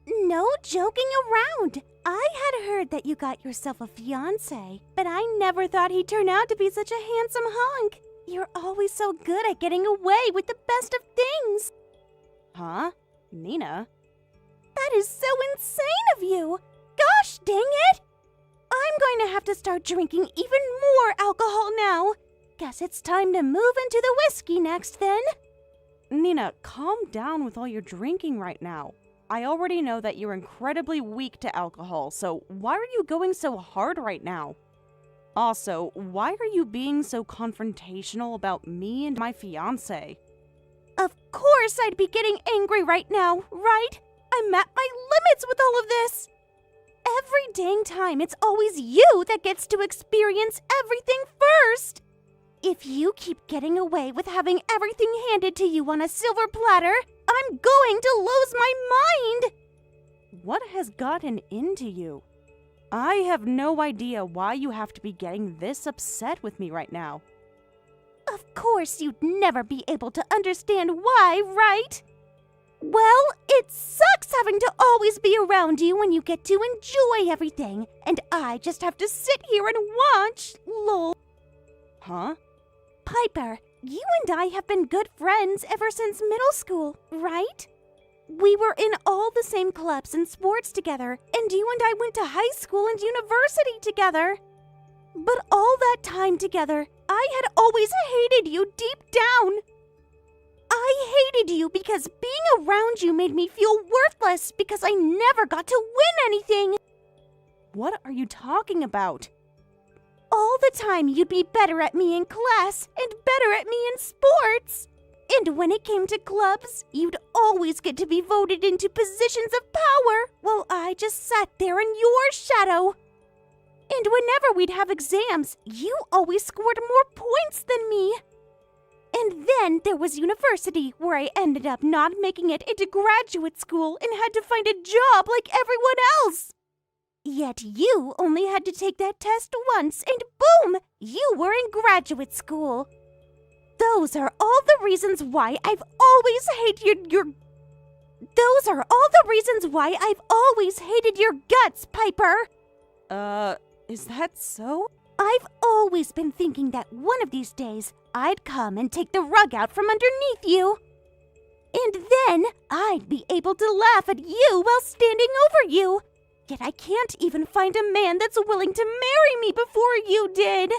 No joking around. I had heard that you got yourself a fiancé, but I never thought he'd turn out to be such a handsome hunk. You're always so good at getting away with the best of things. Huh? Nina? That is so insane of you. Gosh dang it! I'm going to have to start drinking even more alcohol now. Guess it's time to move into the whiskey next then. Nina, calm down with all your drinking right now. I already know that you're incredibly weak to alcohol, so why are you going so hard right now? Also, why are you being so confrontational about me and my fiancé? Of course I'd be getting angry right now, right? I'm at my limits with all of this. Every dang time, it's always you that gets to experience everything first. If you keep getting away with having everything handed to you on a silver platter, I'm going to lose my mind. What has gotten into you? I have no idea why you have to be getting this upset with me right now. Of course you'd never be able to understand why, right? Well, it sucks having to always be around you when you get to enjoy everything, and I just have to sit here and watch, lol. Huh? Piper, you and I have been good friends ever since middle school, right? We were in all the same clubs and sports together, and you and I went to high school and university together. But all that time together, I had always hated you deep down. I hated you because being around you made me feel worthless because I never got to win anything. What are you talking about? All the time you'd be better at me in class and better at me in sports. And when it came to clubs, you'd always get to be voted into positions of power while I just sat there in your shadow. And whenever we'd have exams, you always scored more points than me. And then there was university, where I ended up not making it into graduate school and had to find a job like everyone else. Yet you only had to take that test once, and boom, you were in graduate school. Those are all the reasons why I've always hated your... Those are all the reasons why I've always hated your guts, Piper. Is that so? I've always been thinking that one of these days I'd come and take the rug out from underneath you. And then I'd be able to laugh at you while standing over you. Yet I can't even find a man that's willing to marry me before you did.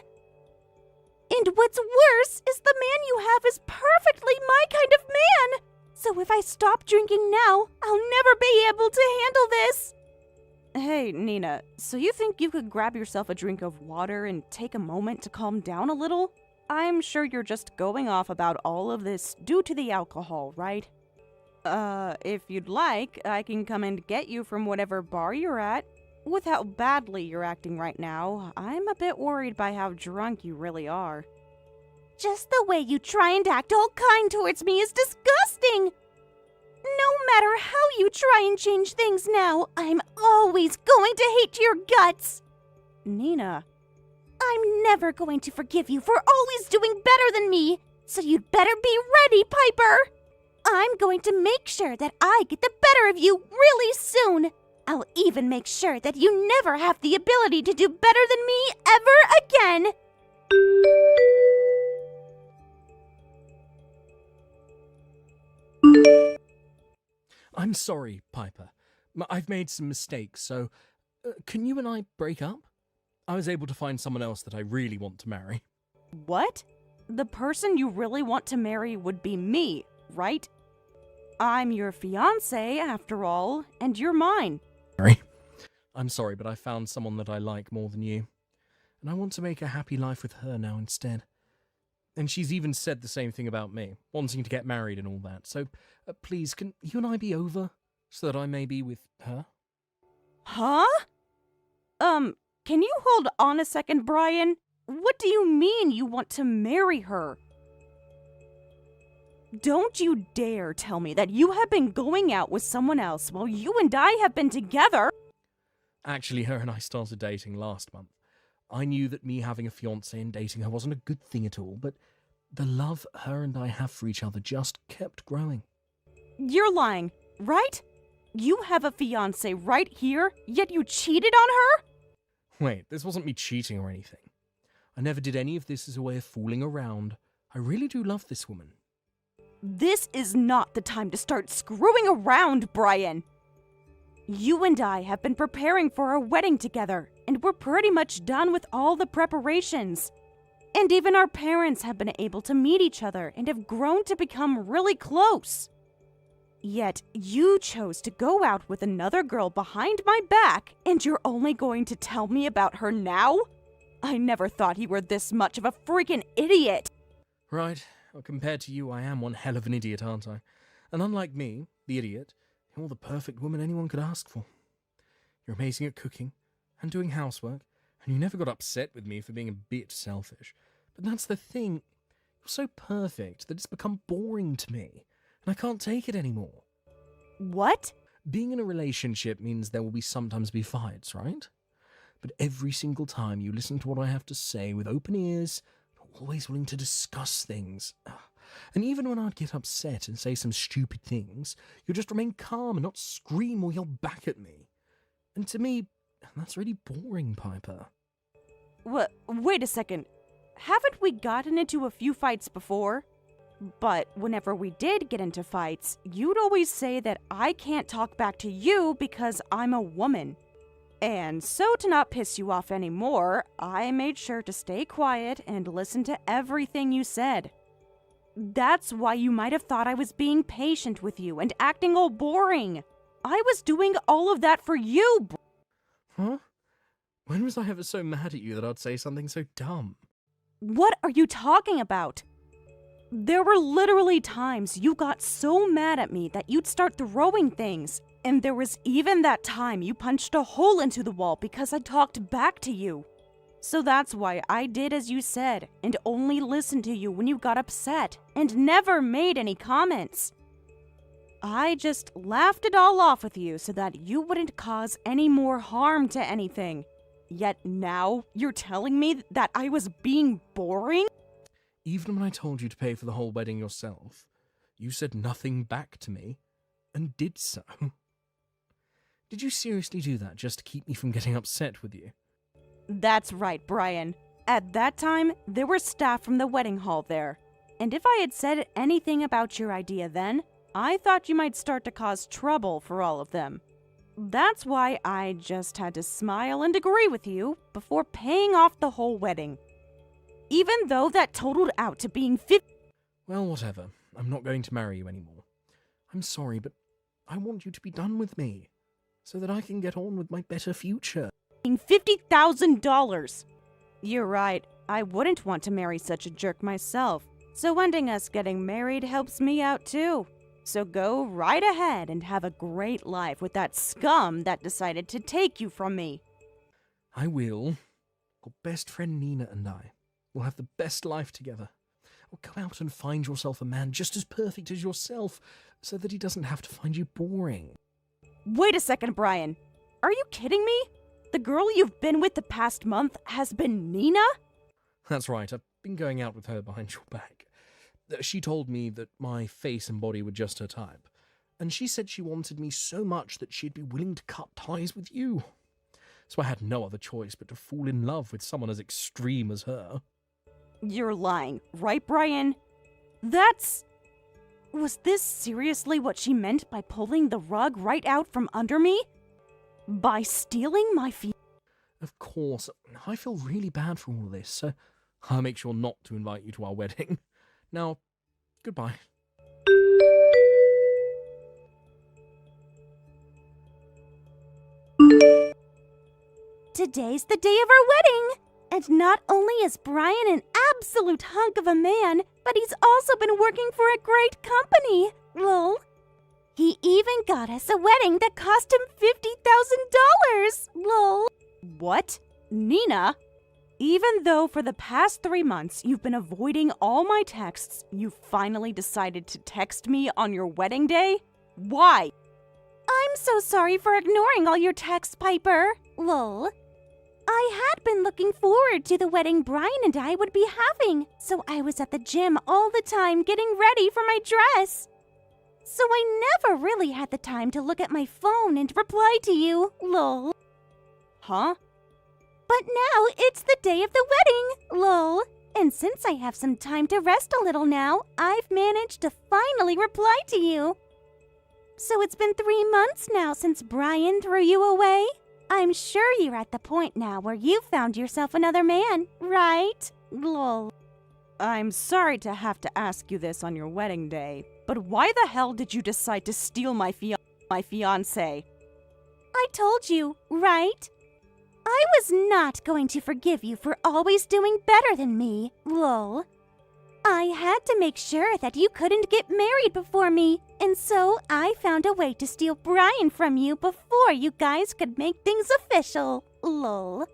And what's worse is the man you have is perfectly my kind of man. So if I stop drinking now, I'll never be able to handle this. Hey, Nina, so you think you could grab yourself a drink of water and take a moment to calm down a little? I'm sure you're just going off about all of this due to the alcohol, right? If you'd like, I can come and get you from whatever bar you're at. With how badly you're acting right now, I'm a bit worried by how drunk you really are. Just the way you try and act all kind towards me is disgusting! No matter how you try and change things now, I'm always going to hate your guts! Nina. I'm never going to forgive you for always doing better than me, so you'd better be ready, Piper! I'm going to make sure that I get the better of you really soon! I'll even make sure that you never have the ability to do better than me ever again! I'm sorry, Piper. I've made some mistakes, so can you and I break up? I was able to find someone else that I really want to marry. What? The person you really want to marry would be me, right? I'm your fiancé, after all, and you're mine. I'm sorry, but I found someone that I like more than you. And I want to make a happy life with her now instead. And she's even said the same thing about me, wanting to get married and all that. So, please, can you and I be over, so that I may be with her? Huh? Can you hold on a second, Bryan? What do you mean you want to marry her? Don't you dare tell me that you have been going out with someone else while you and I have been together! Actually, her and I started dating last month. I knew that me having a fiancé and dating her wasn't a good thing at all, but the love her and I have for each other just kept growing. You're lying. right? You have a fiancé right here, yet you cheated on her? Wait, this wasn't me cheating or anything. I never did any of this as a way of fooling around. I really do love this woman. This is not the time to start screwing around, Bryan. You and I have been preparing for our wedding together, and we're pretty much done with all the preparations. And even our parents have been able to meet each other and have grown to become really close. Yet you chose to go out with another girl behind my back, and you're only going to tell me about her now? I never thought you were this much of a freaking idiot. Right, well, compared to you, I am one hell of an idiot, aren't I? And unlike me, the idiot, you're the perfect woman anyone could ask for. You're amazing at cooking and doing housework, and you never got upset with me for being a bit selfish. But that's the thing, you're so perfect that it's become boring to me, and I can't take it anymore. What? Being in a relationship means there will sometimes be fights, right? But every single time you listen to what I have to say with open ears, you're always willing to discuss things. And even when I'd get upset and say some stupid things, you'd just remain calm and not scream or yell back at me. And to me, that's really boring, Piper. Wait a second. Haven't we gotten into a few fights before? But whenever we did get into fights, you'd always say that I can't talk back to you because I'm a woman. And so to not piss you off anymore, I made sure to stay quiet and listen to everything you said. That's why you might have thought I was being patient with you and acting all boring. I was doing all of that for you. Huh? When was I ever so mad at you that I'd say something so dumb? What are you talking about? There were literally times you got so mad at me that you'd start throwing things. And there was even that time you punched a hole into the wall because I talked back to you. So that's why I did as you said, and only listened to you when you got upset, and never made any comments. I just laughed it all off with you so that you wouldn't cause any more harm to anything. Yet now, you're telling me that I was being boring? Even when I told you to pay for the whole wedding yourself, you said nothing back to me, and did so. Did you seriously do that just to keep me from getting upset with you? That's right, Bryan. At that time, there were staff from the wedding hall there. And if I had said anything about your idea then, I thought you might start to cause trouble for all of them. That's why I just had to smile and agree with you before paying off the whole wedding. Even though that totaled out to being Well, whatever. I'm not going to marry you anymore. I'm sorry, but I want you to be done with me, so that I can get on with my better future. $50,000. You're right, I wouldn't want to marry such a jerk myself, so ending us getting married helps me out too. So go right ahead and have a great life with that scum that decided to take you from me. I will. Your best friend Nina and I will have the best life together. Or go out and find yourself a man just as perfect as yourself, so that he doesn't have to find you boring. Wait a second, Bryan. Are you kidding me? The girl you've been with the past month has been Nina? That's right, I've been going out with her behind your back. She told me that my face and body were just her type, and she said she wanted me so much that she'd be willing to cut ties with you. So I had no other choice but to fall in love with someone as extreme as her. You're lying, right, Bryan? Was this seriously what she meant by pulling the rug right out from under me? By stealing my Of course, I feel really bad for all this, so I'll make sure not to invite you to our wedding. Now, goodbye. Today's the day of our wedding! And not only is Bryan an absolute hunk of a man, but he's also been working for a great company. Lol. He even got us a wedding that cost him $50,000. Lol. What? Nina? Even though for the past 3 months you've been avoiding all my texts, you finally decided to text me on your wedding day? Why? I'm so sorry for ignoring all your texts, Piper. Lol. I had been looking forward to the wedding Bryan and I would be having, so I was at the gym all the time getting ready for my dress. So I never really had the time to look at my phone and reply to you, lol. Huh? But now it's the day of the wedding, lol. And since I have some time to rest a little now, I've managed to finally reply to you. So it's been 3 months now since Bryan threw you away? I'm sure you're at the point now where you've found yourself another man, right? Lol. I'm sorry to have to ask you this on your wedding day, but why the hell did you decide to steal my fiancé? I told you, right? I was not going to forgive you for always doing better than me, lol. I had to make sure that you couldn't get married before me, and so I found a way to steal Bryan from you before you guys could make things official, lol.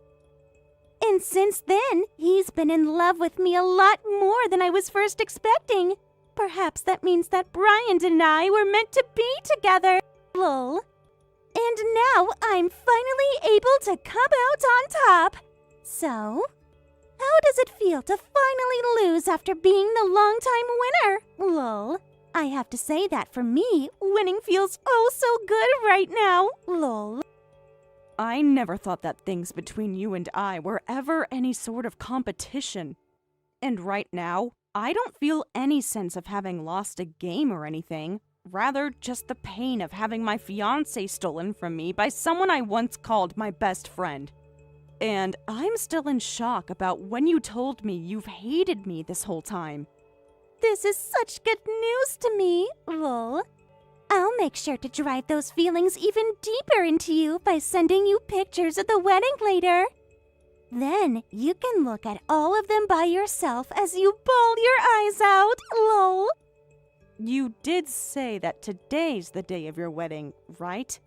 And since then, he's been in love with me a lot more than I was first expecting. Perhaps that means that Bryan and I were meant to be together, lol. And now I'm finally able to come out on top. So, how does it feel to finally lose after being the longtime winner? Lol. I have to say that for me, winning feels oh so good right now. Lol. I never thought that things between you and I were ever any sort of competition. And right now, I don't feel any sense of having lost a game or anything. Rather, just the pain of having my fiancé stolen from me by someone I once called my best friend. And I'm still in shock about when you told me you've hated me this whole time. This is such good news to me, lol. I'll make sure to drive those feelings even deeper into you by sending you pictures of the wedding later. Then you can look at all of them by yourself as you bawl your eyes out, lol. You did say that today's the day of your wedding, right?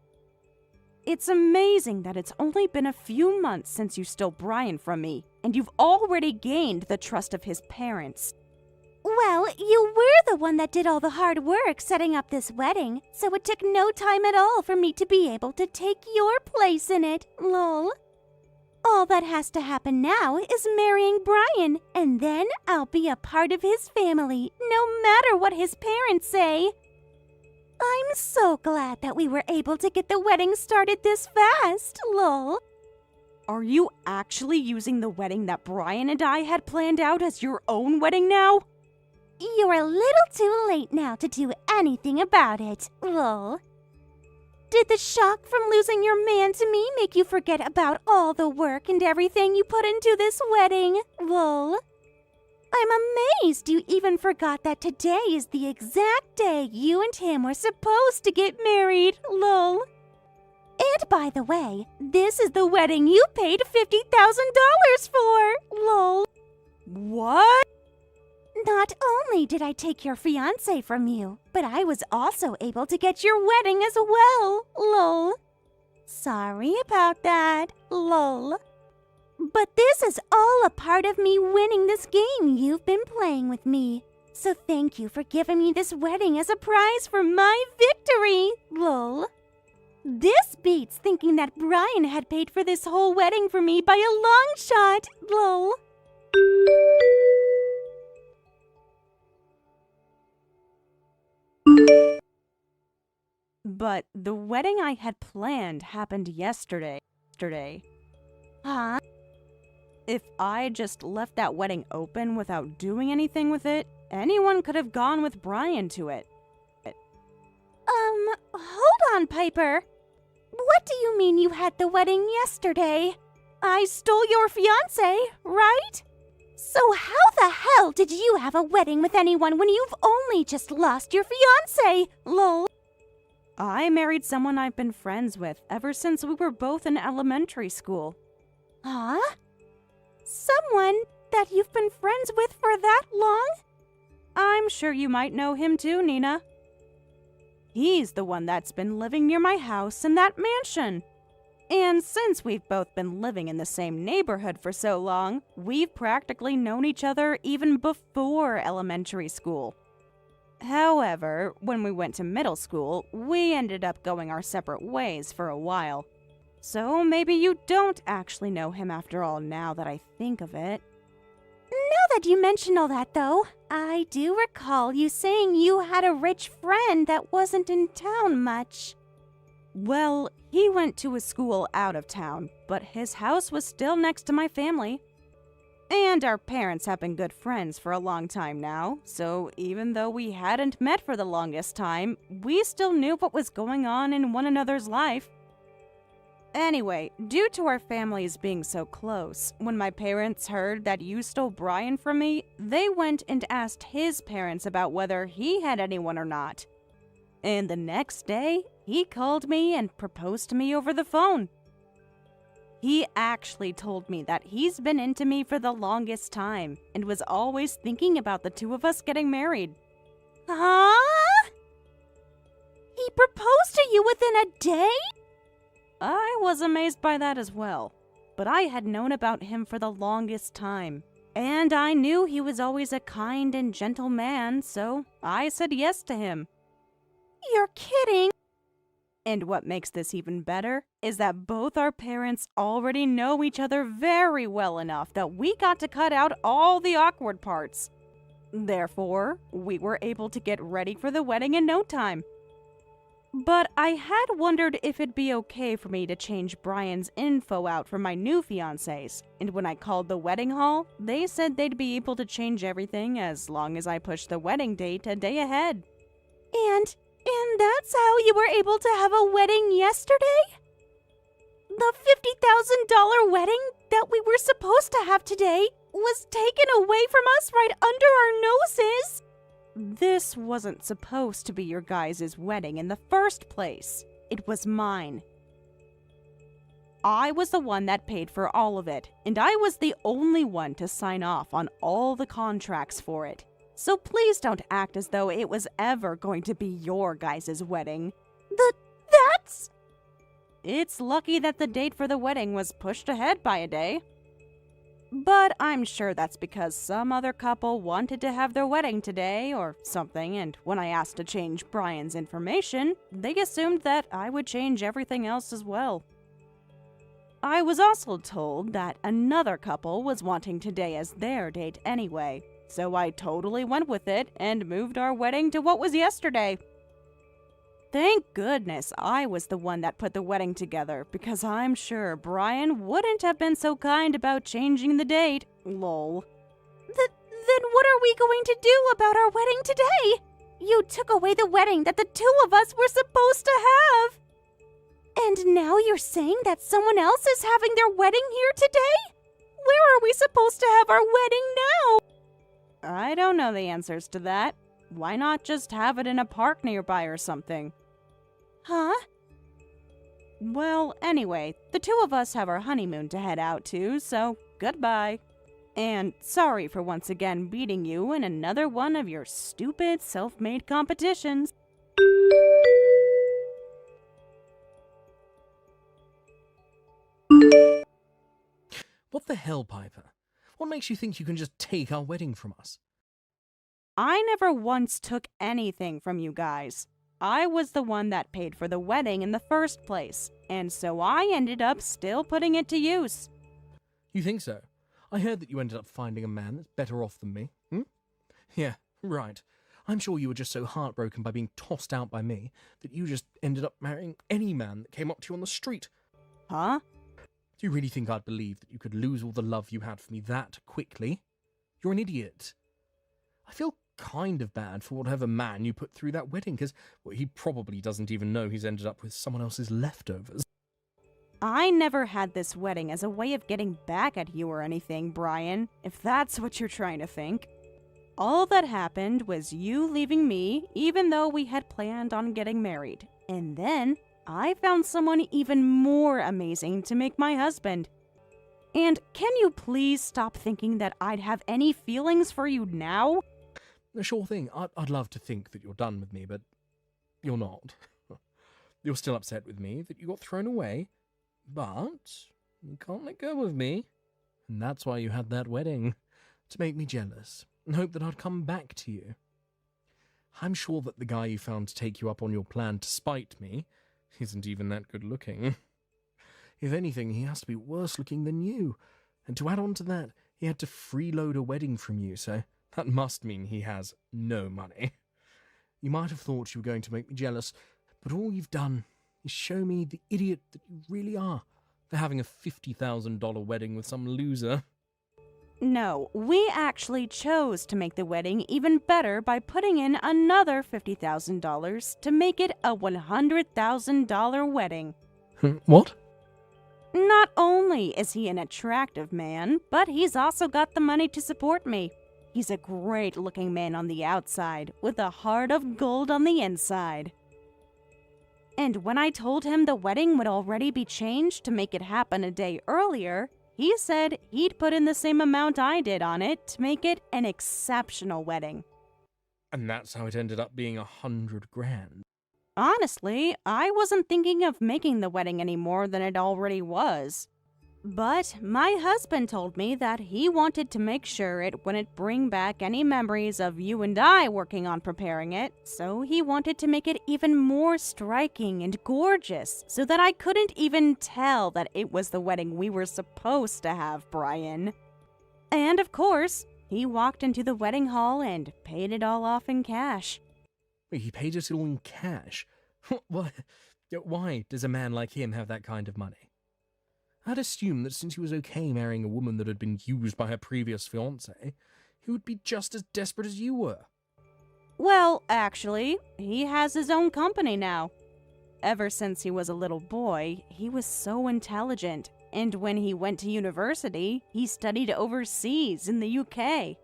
It's amazing that it's only been a few months since you stole Bryan from me, and you've already gained the trust of his parents. Well, you were the one that did all the hard work setting up this wedding, so it took no time at all for me to be able to take your place in it, lol. All that has to happen now is marrying Bryan, and then I'll be a part of his family, no matter what his parents say. I'm so glad that we were able to get the wedding started this fast, lol. Are you actually using the wedding that Bryan and I had planned out as your own wedding now? You're a little too late now to do anything about it, lol. Did the shock from losing your man to me make you forget about all the work and everything you put into this wedding, lol? I'm amazed you even forgot that today is the exact day you and him were supposed to get married, lol. And by the way, this is the wedding you paid $50,000 for, lol. What? Not only did I take your fiancé from you, but I was also able to get your wedding as well, lol. Sorry about that, lol. But this is all a part of me winning this game you've been playing with me. So thank you for giving me this wedding as a prize for my victory, lol. This beats thinking that Bryan had paid for this whole wedding for me by a long shot, lol. But the wedding I had planned happened yesterday. Huh? If I just left that wedding open without doing anything with it, anyone could have gone with Bryan to it. Hold on, Piper. What do you mean you had the wedding yesterday? I stole your fiancé, right? So how the hell did you have a wedding with anyone when you've only just lost your fiancé, lol? I married someone I've been friends with ever since we were both in elementary school. Huh? Someone that you've been friends with for that long? I'm sure you might know him too, Nina. He's the one that's been living near my house in that mansion. And since we've both been living in the same neighborhood for so long, we've practically known each other even before elementary school. However, when we went to middle school, we ended up going our separate ways for a while. So maybe you don't actually know him after all now that I think of it. Now that you mention all that, though, I do recall you saying you had a rich friend that wasn't in town much. Well, he went to a school out of town, but his house was still next to my family. And our parents have been good friends for a long time now, so even though we hadn't met for the longest time, we still knew what was going on in one another's life. Anyway, due to our families being so close, when my parents heard that you stole Bryan from me, they went and asked his parents about whether he had anyone or not. And the next day, he called me and proposed to me over the phone. He actually told me that he's been into me for the longest time and was always thinking about the two of us getting married. Huh? He proposed to you within a day? I was amazed by that as well, but I had known about him for the longest time, and I knew he was always a kind and gentle man, so I said yes to him. You're kidding. And what makes this even better is that both our parents already know each other very well enough that we got to cut out all the awkward parts. Therefore, we were able to get ready for the wedding in no time. But I had wondered if it'd be okay for me to change Bryan's info out for my new fiancés, and when I called the wedding hall, they said they'd be able to change everything as long as I pushed the wedding date a day ahead. And that's how you were able to have a wedding yesterday? The $50,000 wedding that we were supposed to have today was taken away from us right under our noses. This wasn't supposed to be your guys' wedding in the first place. It was mine. I was the one that paid for all of it, and I was the only one to sign off on all the contracts for it. So please don't act as though it was ever going to be your guys' wedding. That's... It's lucky that the date for the wedding was pushed ahead by a day. But I'm sure that's because some other couple wanted to have their wedding today or something, and when I asked to change Bryan's information, they assumed that I would change everything else as well. I was also told that another couple was wanting today as their date anyway, so I totally went with it and moved our wedding to what was yesterday. Thank goodness I was the one that put the wedding together, because I'm sure Bryan wouldn't have been so kind about changing the date. Lol. Then what are we going to do about our wedding today? You took away the wedding that the two of us were supposed to have. And now you're saying that someone else is having their wedding here today? Where are we supposed to have our wedding now? I don't know the answers to that. Why not just have it in a park nearby or something? Huh? Well, anyway, the two of us have our honeymoon to head out to, so goodbye. And sorry for once again beating you in another one of your stupid self-made competitions. What the hell, Piper? What makes you think you can just take our wedding from us? I never once took anything from you guys. I was the one that paid for the wedding in the first place, and so I ended up still putting it to use. You think so? I heard that you ended up finding a man that's better off than me. Yeah, right. I'm sure you were just so heartbroken by being tossed out by me that you just ended up marrying any man that came up to you on the street. Huh? Do you really think I'd believe that you could lose all the love you had for me that quickly? You're an idiot. I feel kind of bad for whatever man you put through that wedding, because he probably doesn't even know he's ended up with someone else's leftovers. I never had this wedding as a way of getting back at you or anything, Bryan, if that's what you're trying to think. All that happened was you leaving me, even though we had planned on getting married. And then I found someone even more amazing to make my husband. And can you please stop thinking that I'd have any feelings for you now? Sure thing. I'd love to think that you're done with me, but you're not. You're still upset with me that you got thrown away, but you can't let go of me. And that's why you had that wedding, to make me jealous and hope that I'd come back to you. I'm sure that the guy you found to take you up on your plan to spite me isn't even that good looking. If anything, he has to be worse looking than you. And to add on to that, He had to freeload a wedding from you, so that must mean he has no money. You might have thought you were going to make me jealous, but all you've done is show me the idiot that you really are for having a $50,000 wedding with some loser. No, we actually chose to make the wedding even better by putting in another $50,000 to make it a $100,000 wedding. What? Not only is he an attractive man, but he's also got the money to support me. He's a great-looking man on the outside, with a heart of gold on the inside. And when I told him the wedding would already be changed to make it happen a day earlier, he said he'd put in the same amount I did on it to make it an exceptional wedding. And that's how it ended up being $100,000. Honestly, I wasn't thinking of making the wedding any more than it already was. But my husband told me that he wanted to make sure it wouldn't bring back any memories of you and I working on preparing it, so he wanted to make it even more striking and gorgeous so that I couldn't even tell that it was the wedding we were supposed to have, Bryan. And of course, he walked into the wedding hall and paid it all off in cash. Wait, he paid it all in cash? Why does a man like him have that kind of money? I'd assume that since he was okay marrying a woman that had been used by her previous fiancé, he would be just as desperate as you were. Well, actually, he has his own company now. Ever since he was a little boy, he was so intelligent, and when he went to university, he studied overseas in the UK.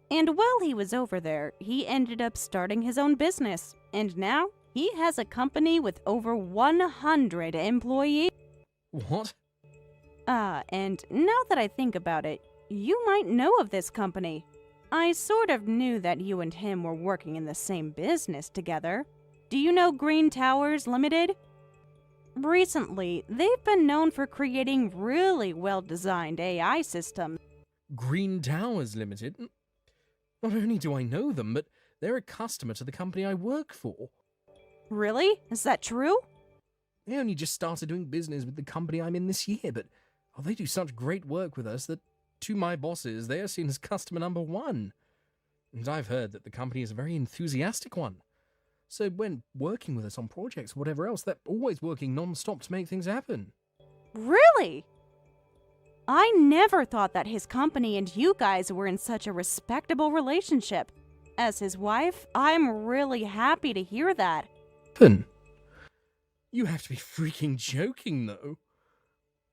And while he was over there, he ended up starting his own business, and now he has a company with over 100 employees. What? And now that I think about it, you might know of this company. I sort of knew that you and him were working in the same business together. Do you know Green Towers Limited? Recently, they've been known for creating really well-designed AI systems. Green Towers Limited? Not only do I know them, but they're a customer to the company I work for. Really? Is that true? They only just started doing business with the company I'm in this year, but they do such great work with us that, to my bosses, they are seen as customer number one. And I've heard that the company is a very enthusiastic one. So when working with us on projects or whatever else, they're always working non-stop to make things happen. Really? I never thought that his company and you guys were in such a respectable relationship. As his wife, I'm really happy to hear that. You have to be freaking joking, though.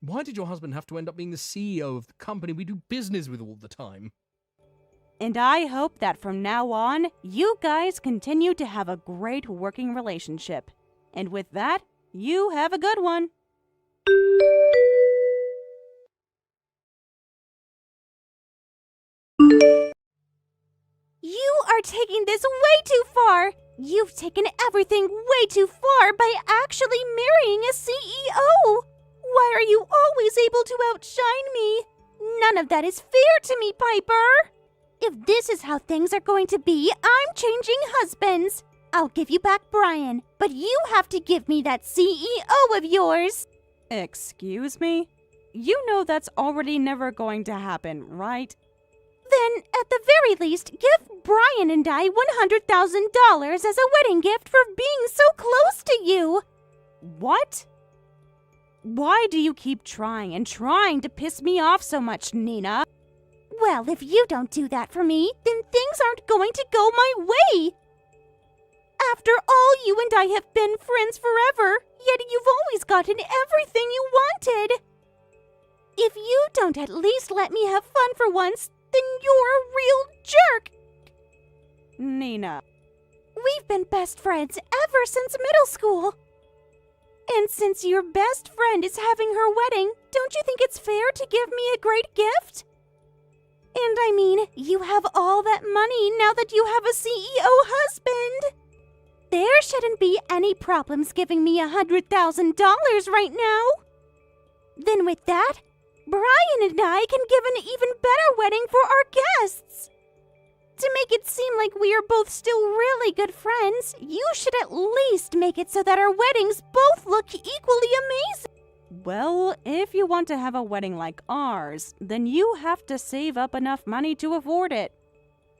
Why did your husband have to end up being the CEO of the company we do business with all the time? And I hope that from now on, you guys continue to have a great working relationship. And with that, you have a good one. You are taking this way too far! You've taken everything way too far by actually marrying a CEO! Why are you always able to outshine me? None of that is fair to me, Piper! If this is how things are going to be, I'm changing husbands! I'll give you back Bryan, but you have to give me that CEO of yours! Excuse me? You know that's already never going to happen, right? Then, at the very least, give Bryan and I $100,000 as a wedding gift for being so close to you! What? Why do you keep trying and trying to piss me off so much, Nina? Well, if you don't do that for me, then things aren't going to go my way! After all, you and I have been friends forever, yet you've always gotten everything you wanted! If you don't at least let me have fun for once, then you're a real jerk! Nina. We've been best friends ever since middle school. And since your best friend is having her wedding, don't you think it's fair to give me a great gift? And I mean, you have all that money now that you have a CEO husband. There shouldn't be any problems giving me $100,000 right now. Then with that, Bryan and I can give an even better wedding for our guests. To make it seem like we are both still really good friends, you should at least make it so that our weddings both look equally amazing. Well, if you want to have a wedding like ours, then you have to save up enough money to afford it.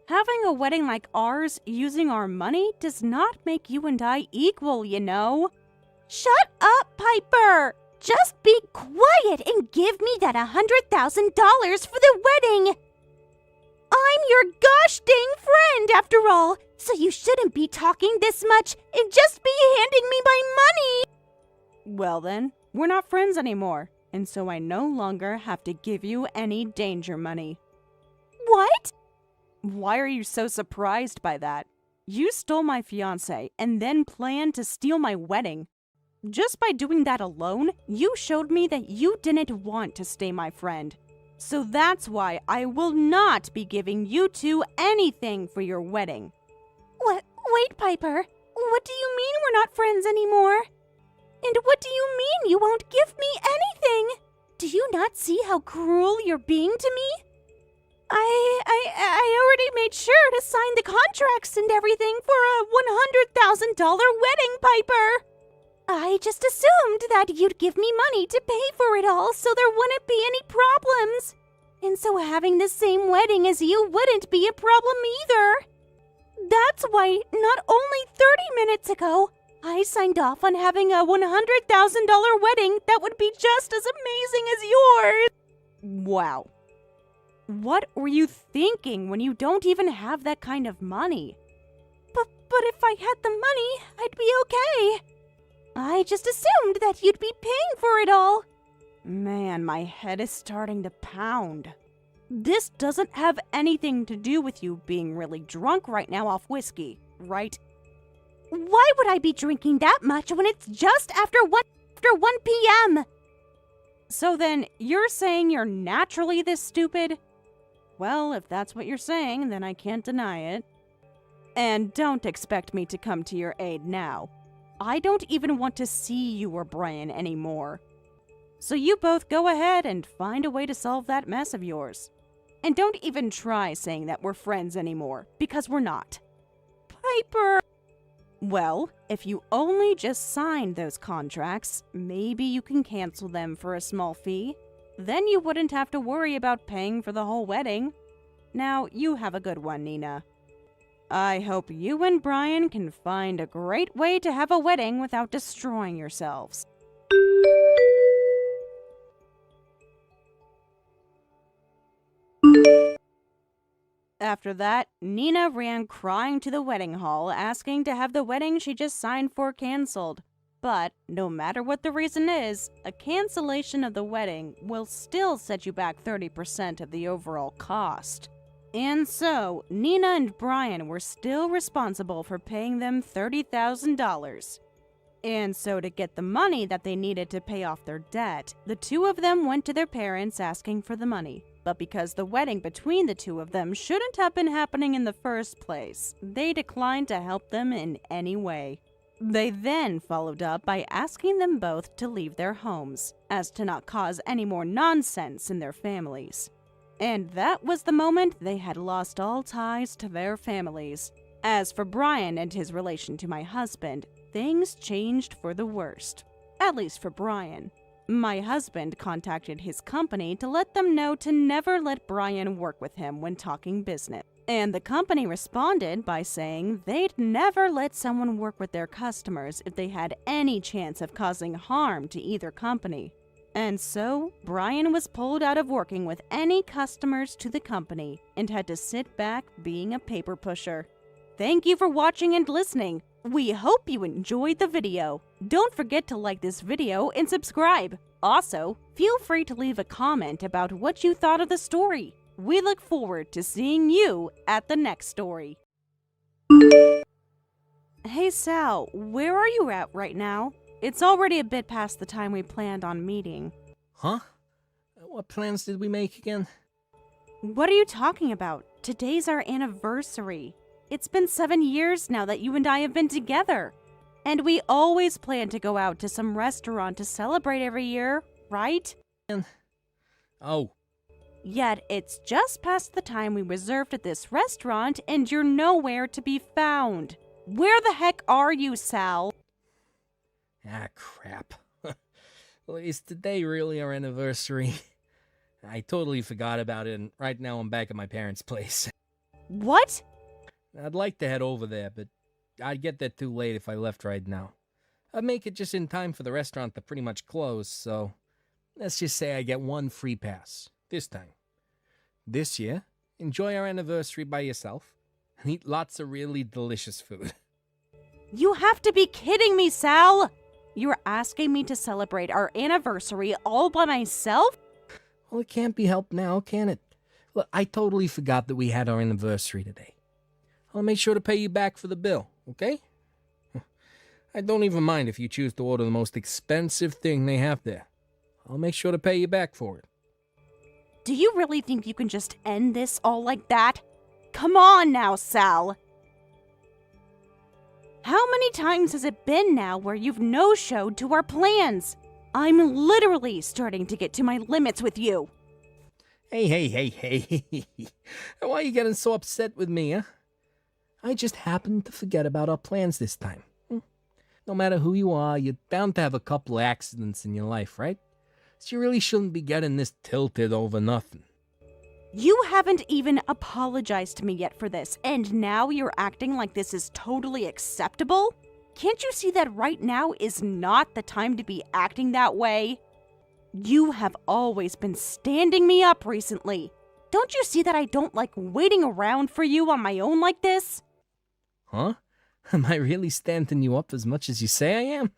Having a wedding like ours using our money does not make you and I equal, you know. Shut up, Piper! Just be quiet and give me that $100,000 for the wedding! I'm your gosh dang friend, after all, so you shouldn't be talking this much and just be handing me my money! Well then, we're not friends anymore, and so I no longer have to give you any danger money. What? Why are you so surprised by that? You stole my fiancé and then planned to steal my wedding. Just by doing that alone, you showed me that you didn't want to stay my friend. So that's why I will not be giving you two anything for your wedding. Wait, Piper. What do you mean we're not friends anymore? And what do you mean you won't give me anything? Do you not see how cruel you're being to me? I already made sure to sign the contracts and everything for a $100,000 wedding, Piper. I just assumed that you'd give me money to pay for it all so there wouldn't be any problems. And so having the same wedding as you wouldn't be a problem either. That's why not only 30 minutes ago, I signed off on having a $100,000 wedding that would be just as amazing as yours. Wow. What were you thinking when you don't even have that kind of money? But if I had the money, I'd be okay. I just assumed that you'd be paying for it all. Man, my head is starting to pound. This doesn't have anything to do with you being really drunk right now off whiskey, right? Why would I be drinking that much when it's just after 1 p.m.? So then, you're saying you're naturally this stupid? Well, if that's what you're saying, then I can't deny it. And don't expect me to come to your aid now. I don't even want to see you or Bryan anymore. So you both go ahead and find a way to solve that mess of yours. And don't even try saying that we're friends anymore, because we're not. Piper! Well, if you only just signed those contracts, maybe you can cancel them for a small fee. Then you wouldn't have to worry about paying for the whole wedding. Now, you have a good one, Nina. I hope you and Bryan can find a great way to have a wedding without destroying yourselves. After that, Nina ran crying to the wedding hall, asking to have the wedding she just signed for canceled. But, no matter what the reason is, a cancellation of the wedding will still set you back 30% of the overall cost. And so, Nina and Bryan were still responsible for paying them $30,000. And so to get the money that they needed to pay off their debt, the two of them went to their parents asking for the money. But because the wedding between the two of them shouldn't have been happening in the first place, they declined to help them in any way. They then followed up by asking them both to leave their homes, as to not cause any more nonsense in their families. And that was the moment they had lost all ties to their families. As for Bryan and his relation to my husband, things changed for the worst. At least for Bryan. My husband contacted his company to let them know to never let Bryan work with him when talking business. And the company responded by saying they'd never let someone work with their customers if they had any chance of causing harm to either company. And so, Bryan was pulled out of working with any customers to the company and had to sit back being a paper pusher. Thank you for watching and listening. We hope you enjoyed the video. Don't forget to like this video and subscribe. Also, feel free to leave a comment about what you thought of the story. We look forward to seeing you at the next story. Hey Sal, where are you at right now? It's already a bit past the time we planned on meeting. Huh? What plans did we make again? What are you talking about? Today's our anniversary. It's been 7 years now that you and I have been together. And we always plan to go out to some restaurant to celebrate every year, right? Oh. Yet it's just past the time we reserved at this restaurant and you're nowhere to be found. Where the heck are you, Sal? Ah, crap. Well, is today really our anniversary? I totally forgot about it, and right now I'm back at my parents' place. What? I'd like to head over there, but I'd get there too late if I left right now. I'd make it just in time for the restaurant to pretty much close, so let's just say I get one free pass. This time. This year, enjoy our anniversary by yourself and eat lots of really delicious food. You have to be kidding me, Sal! You're asking me to celebrate our anniversary all by myself? Well, it can't be helped now, can it? Look, I totally forgot that we had our anniversary today. I'll make sure to pay you back for the bill, okay? I don't even mind if you choose to order the most expensive thing they have there. I'll make sure to pay you back for it. Do you really think you can just end this all like that? Come on now, Sal! How many times has it been now where you've no-showed to our plans? I'm literally starting to get to my limits with you. Hey. Why are you getting so upset with me, huh? I just happened to forget about our plans this time. No matter who you are, you're bound to have a couple of accidents in your life, right? So you really shouldn't be getting this tilted over nothing. You haven't even apologized to me yet for this, and now you're acting like this is totally acceptable? Can't you see that right now is not the time to be acting that way? You have always been standing me up recently. Don't you see that I don't like waiting around for you on my own like this? Huh? Am I really standing you up as much as you say I am?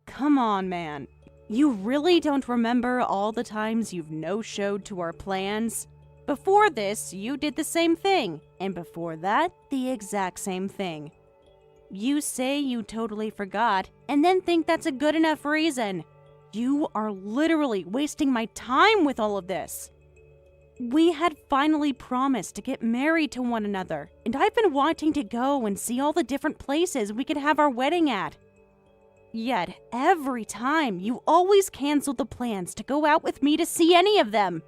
Come on, man. You really don't remember all the times you've no-showed to our plans? Before this, you did the same thing, and before that, the exact same thing. You say you totally forgot, and then think that's a good enough reason. You are literally wasting my time with all of this. We had finally promised to get married to one another, and I've been wanting to go and see all the different places we could have our wedding at. Yet, every time, you always canceled the plans to go out with me to see any of them.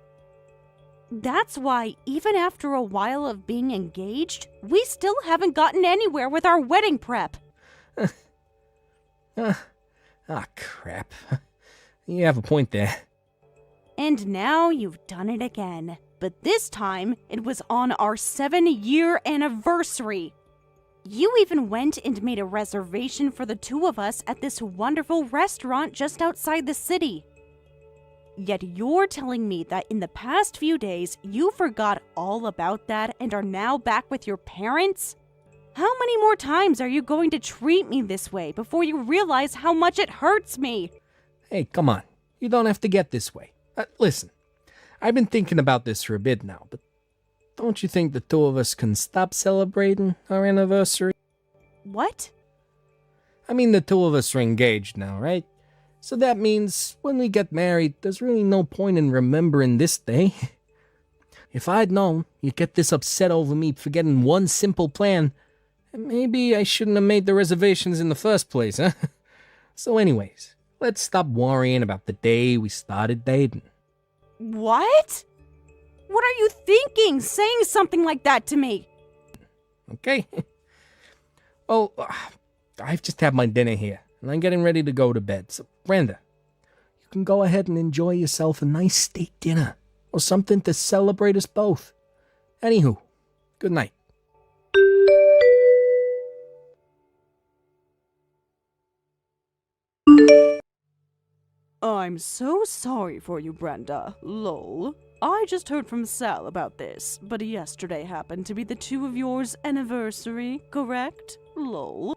That's why, even after a while of being engaged, we still haven't gotten anywhere with our wedding prep. Crap. You have a point there. And now you've done it again. But this time, it was on our 7-year anniversary. You even went and made a reservation for the two of us at this wonderful restaurant just outside the city. Yet you're telling me that in the past few days, you forgot all about that and are now back with your parents? How many more times are you going to treat me this way before you realize how much it hurts me? Hey, come on. You don't have to get this way. Listen, I've been thinking about this for a bit now, but don't you think the two of us can stop celebrating our anniversary? What? I mean, the two of us are engaged now, right? So that means when we get married, there's really no point in remembering this day. If I'd known you'd get this upset over me forgetting one simple plan, maybe I shouldn't have made the reservations in the first place, huh? So anyways, let's stop worrying about the day we started dating. What? What are you thinking, saying something like that to me? Okay. Well, I've just had my dinner here, and I'm getting ready to go to bed. So, Brenda, you can go ahead and enjoy yourself a nice steak dinner, or something to celebrate us both. Anywho, good night. I'm so sorry for you, Brenda. Lol. I just heard from Sal about this, but yesterday happened to be the two of yours' anniversary, correct? Lol.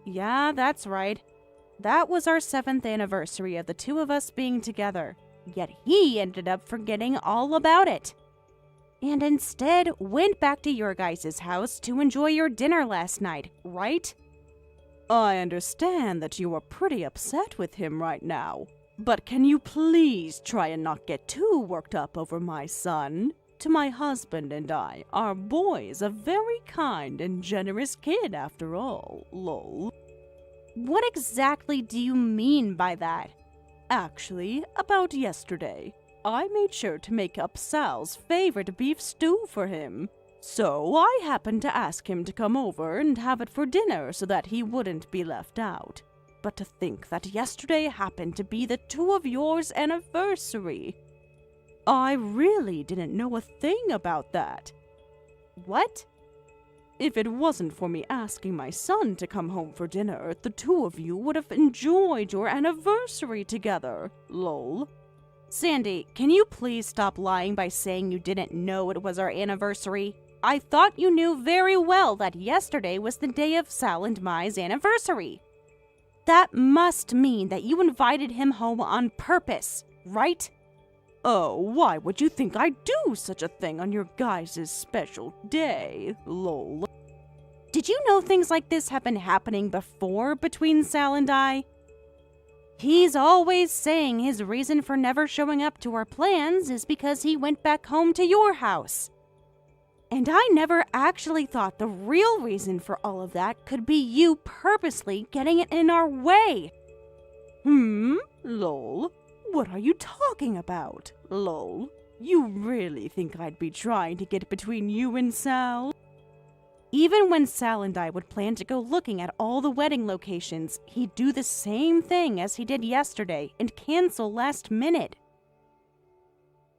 Yeah, that's right. That was our 7th anniversary of the two of us being together. Yet he ended up forgetting all about it. And instead went back to your guys' house to enjoy your dinner last night, right? I understand that you are pretty upset with him right now. But can you please try and not get too worked up over my son? To my husband and I, our boy's a very kind and generous kid after all, lol. What exactly do you mean by that? Actually, about yesterday, I made sure to make up Sal's favorite beef stew for him. So I happened to ask him to come over and have it for dinner so that he wouldn't be left out. But to think that yesterday happened to be the two of yours anniversary. I really didn't know a thing about that. What? If it wasn't for me asking my son to come home for dinner, the two of you would have enjoyed your anniversary together. Lol. Sandy, can you please stop lying by saying you didn't know it was our anniversary? I thought you knew very well that yesterday was the day of Sal and Mai's anniversary. That must mean that you invited him home on purpose, right? Oh, why would you think I'd do such a thing on your guys' special day? Lol. Did you know things like this have been happening before between Sal and I? He's always saying his reason for never showing up to our plans is because he went back home to your house. And I never actually thought the real reason for all of that could be you purposely getting it in our way. Lol. What are you talking about? Lol. You really think I'd be trying to get between you and Sal? Even when Sal and I would plan to go looking at all the wedding locations, he'd do the same thing as he did yesterday and cancel last minute.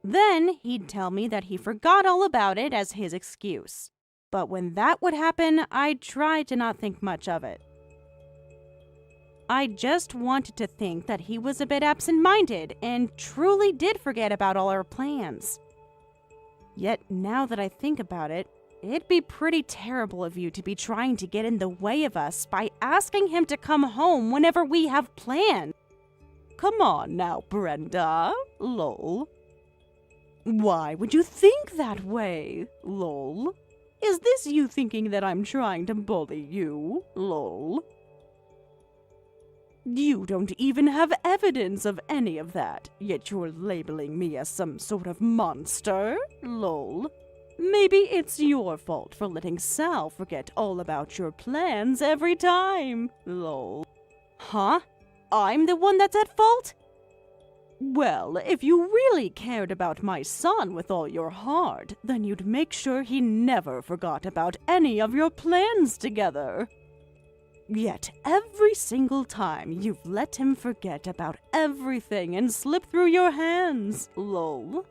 Then he'd tell me that he forgot all about it as his excuse. But when that would happen, I'd try to not think much of it. I just wanted to think that he was a bit absent-minded and truly did forget about all our plans. Yet now that I think about it, it'd be pretty terrible of you to be trying to get in the way of us by asking him to come home whenever we have plans. Come on now, Brenda. Lol. Why would you think that way? Lol. Is this you thinking that I'm trying to bully you? Lol. You don't even have evidence of any of that, yet you're labeling me as some sort of monster? Lol. Maybe it's your fault for letting Sal forget all about your plans every time. Lol. Huh? I'm the one that's at fault? Well, if you really cared about my son with all your heart, then you'd make sure he never forgot about any of your plans together. Yet every single time you've let him forget about everything and slip through your hands. Lol.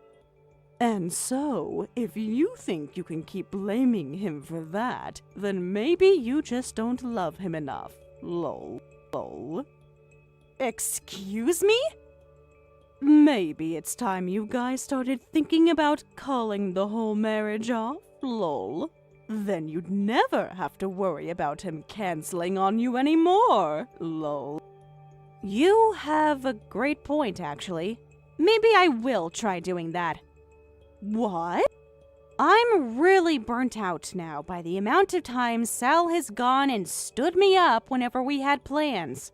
And so, if you think you can keep blaming him for that, then maybe you just don't love him enough. Lol. Lol. Excuse me? Maybe it's time you guys started thinking about calling the whole marriage off. Lol. Then you'd never have to worry about him canceling on you anymore. Lol. You have a great point, actually. Maybe I will try doing that. What? I'm really burnt out now by the amount of times Sal has gone and stood me up whenever we had plans.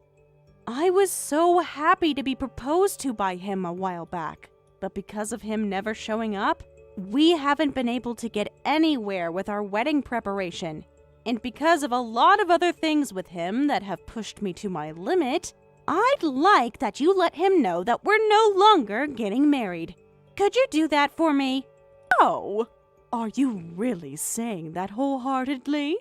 I was so happy to be proposed to by him a while back, but because of him never showing up, we haven't been able to get anywhere with our wedding preparation. And because of a lot of other things with him that have pushed me to my limit, I'd like that you let him know that we're no longer getting married. Could you do that for me? Oh, are you really saying that wholeheartedly?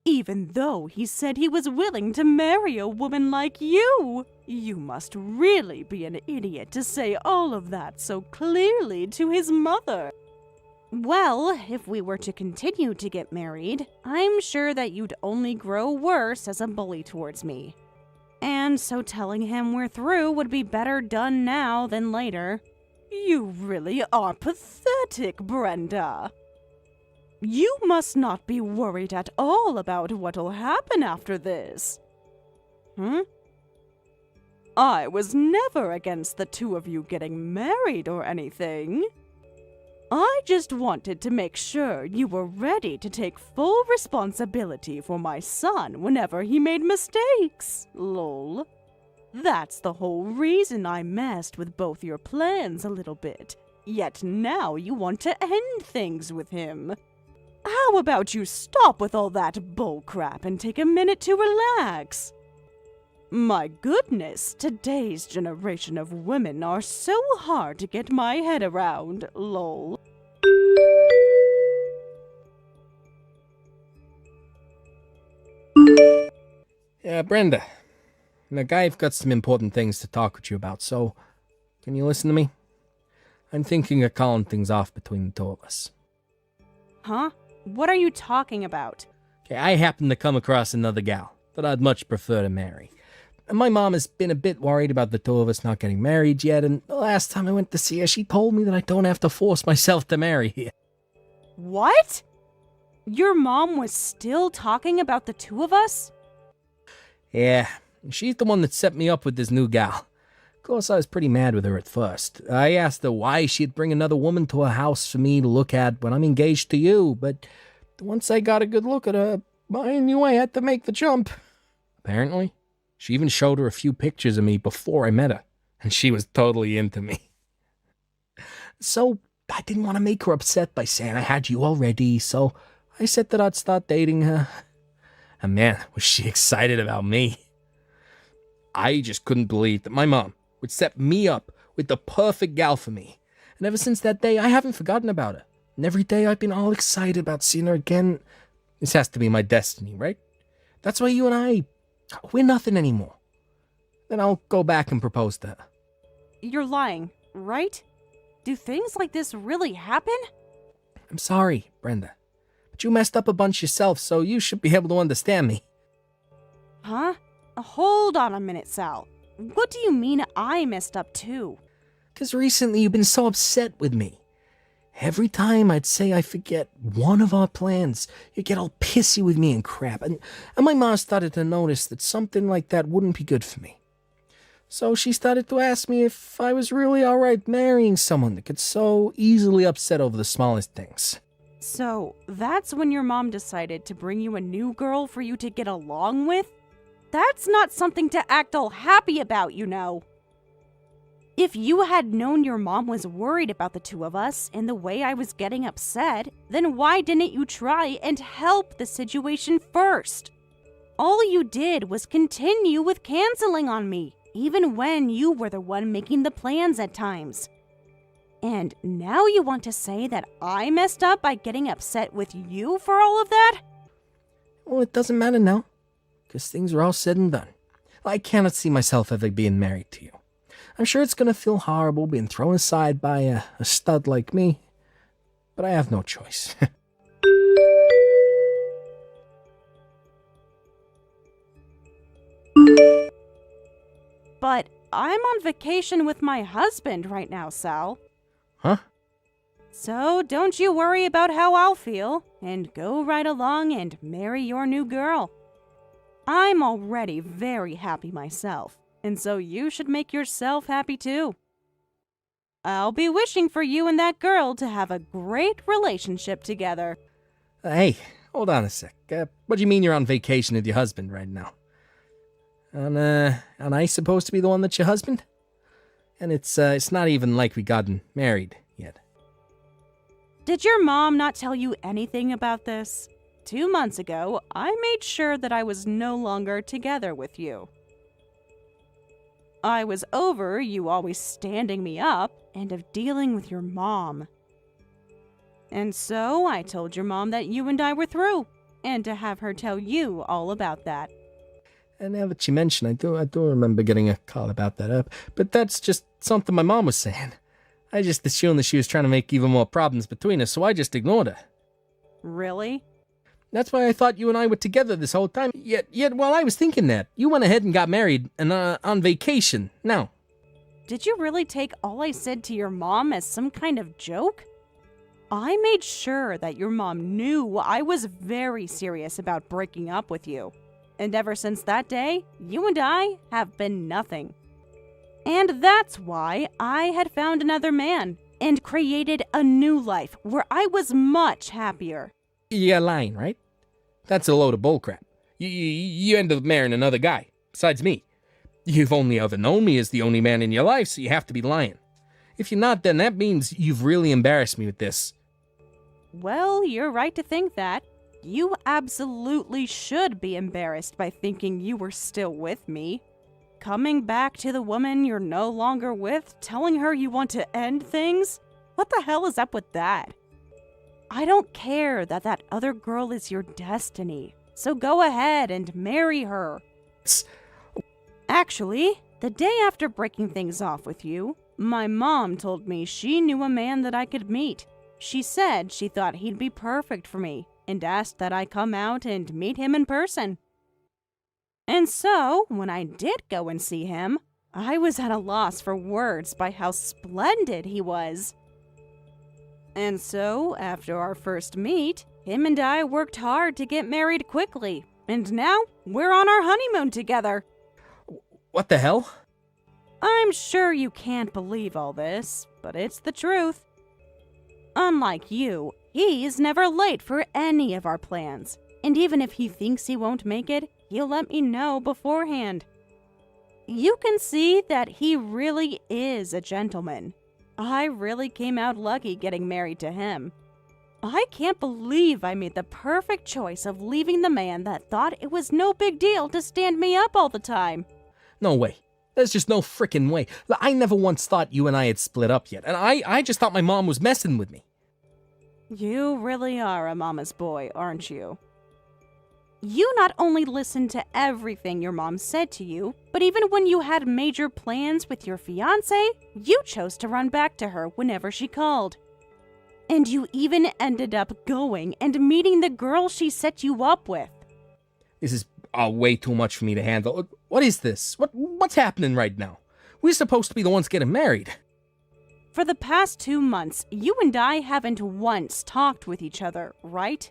Even though he said he was willing to marry a woman like you, you must really be an idiot to say all of that so clearly to his mother. Well, if we were to continue to get married, I'm sure that you'd only grow worse as a bully towards me. And so telling him we're through would be better done now than later. You really are pathetic, Brenda. You must not be worried at all about what'll happen after this. I was never against the two of you getting married or anything. I just wanted to make sure you were ready to take full responsibility for my son whenever he made mistakes. Lol. That's the whole reason I messed with both your plans a little bit. Yet now you want to end things with him. How about you stop with all that bullcrap and take a minute to relax? My goodness, today's generation of women are so hard to get my head around, lol. Yeah, Brenda. Look, I've got some important things to talk with you about, so can you listen to me? I'm thinking of calling things off between the two of us. Huh? What are you talking about? Okay, I happened to come across another gal that I'd much prefer to marry. And my mom has been a bit worried about the two of us not getting married yet, and the last time I went to see her, she told me that I don't have to force myself to marry her. What? Your mom was still talking about the two of us? Yeah, she's the one that set me up with this new gal. Of course, I was pretty mad with her at first. I asked her why she'd bring another woman to her house for me to look at when I'm engaged to you, but once I got a good look at her, I knew I had to make the jump. Apparently, she even showed her a few pictures of me before I met her, and she was totally into me. So, I didn't want to make her upset by saying I had you already, so I said that I'd start dating her. And man, was she excited about me. I just couldn't believe that my mom would set me up with the perfect gal for me. And ever since that day, I haven't forgotten about her. And every day I've been all excited about seeing her again. This has to be my destiny, right? That's why you and we're nothing anymore. Then I'll go back and propose to her. You're lying, right? Do things like this really happen? I'm sorry, Brenda. But you messed up a bunch yourself, so you should be able to understand me. Huh? Hold on a minute, Sal. What do you mean I messed up too? 'Cause recently you've been so upset with me. Every time I'd say I forget one of our plans, you get all pissy with me and crap. And my mom started to notice that something like that wouldn't be good for me. So she started to ask me if I was really alright marrying someone that could so easily upset over the smallest things. So, that's when your mom decided to bring you a new girl for you to get along with? That's not something to act all happy about, you know. If you had known your mom was worried about the two of us and the way I was getting upset, then why didn't you try and help the situation first? All you did was continue with canceling on me, even when you were the one making the plans at times. And now you want to say that I messed up by getting upset with you for all of that? Well, it doesn't matter now, 'cause things are all said and done. I cannot see myself ever being married to you. I'm sure it's gonna feel horrible being thrown aside by a stud like me, but I have no choice. But I'm on vacation with my husband right now, Sal. Huh? So don't you worry about how I'll feel, and go right along and marry your new girl. I'm already very happy myself, and so you should make yourself happy too. I'll be wishing for you and that girl to have a great relationship together. Hey, hold on a sec. What do you mean you're on vacation with your husband right now? And I supposed to be the one that's your husband? And it's not even like we gotten married yet. Did your mom not tell you anything about this? 2 months ago, I made sure that I was no longer together with you. I was over you always standing me up and of dealing with your mom. And so I told your mom that you and I were through, and to have her tell you all about that. And now that you mention, I do remember getting a call about that but that's just something my mom was saying. I just assumed that she was trying to make even more problems between us, so I just ignored her. Really? That's why I thought you and I were together this whole time. Yet while I was thinking that, you went ahead and got married and on vacation now. Did you really take all I said to your mom as some kind of joke? I made sure that your mom knew I was very serious about breaking up with you. And ever since that day, you and I have been nothing. And that's why I had found another man and created a new life where I was much happier. You're lying, right? That's a load of bullcrap. You ended up marrying another guy, besides me. You've only ever known me as the only man in your life, so you have to be lying. If you're not, then that means you've really embarrassed me with this. Well, you're right to think that. You absolutely should be embarrassed by thinking you were still with me. Coming back to the woman you're no longer with, telling her you want to end things? What the hell is up with that? I don't care that that other girl is your destiny, so go ahead and marry her. Actually, the day after breaking things off with you, my mom told me she knew a man that I could meet. She said she thought he'd be perfect for me and asked that I come out and meet him in person. And so, when I did go and see him, I was at a loss for words by how splendid he was. And so, after our first meet, him and I worked hard to get married quickly, and now we're on our honeymoon together. What the hell? I'm sure you can't believe all this, but it's the truth. Unlike you, he's never late for any of our plans, and even if he thinks he won't make it, he'll let me know beforehand. You can see that he really is a gentleman. I really came out lucky getting married to him. I can't believe I made the perfect choice of leaving the man that thought it was no big deal to stand me up all the time. No way. There's just no frickin' way. I never once thought you and I had split up yet, and I just thought my mom was messing with me. You really are a mama's boy, aren't you? You not only listened to everything your mom said to you, but even when you had major plans with your fiancé, you chose to run back to her whenever she called. And you even ended up going and meeting the girl she set you up with. This is way too much for me to handle. What is this? What's happening right now? We're supposed to be the ones getting married. For the past 2 months, you and I haven't once talked with each other, right?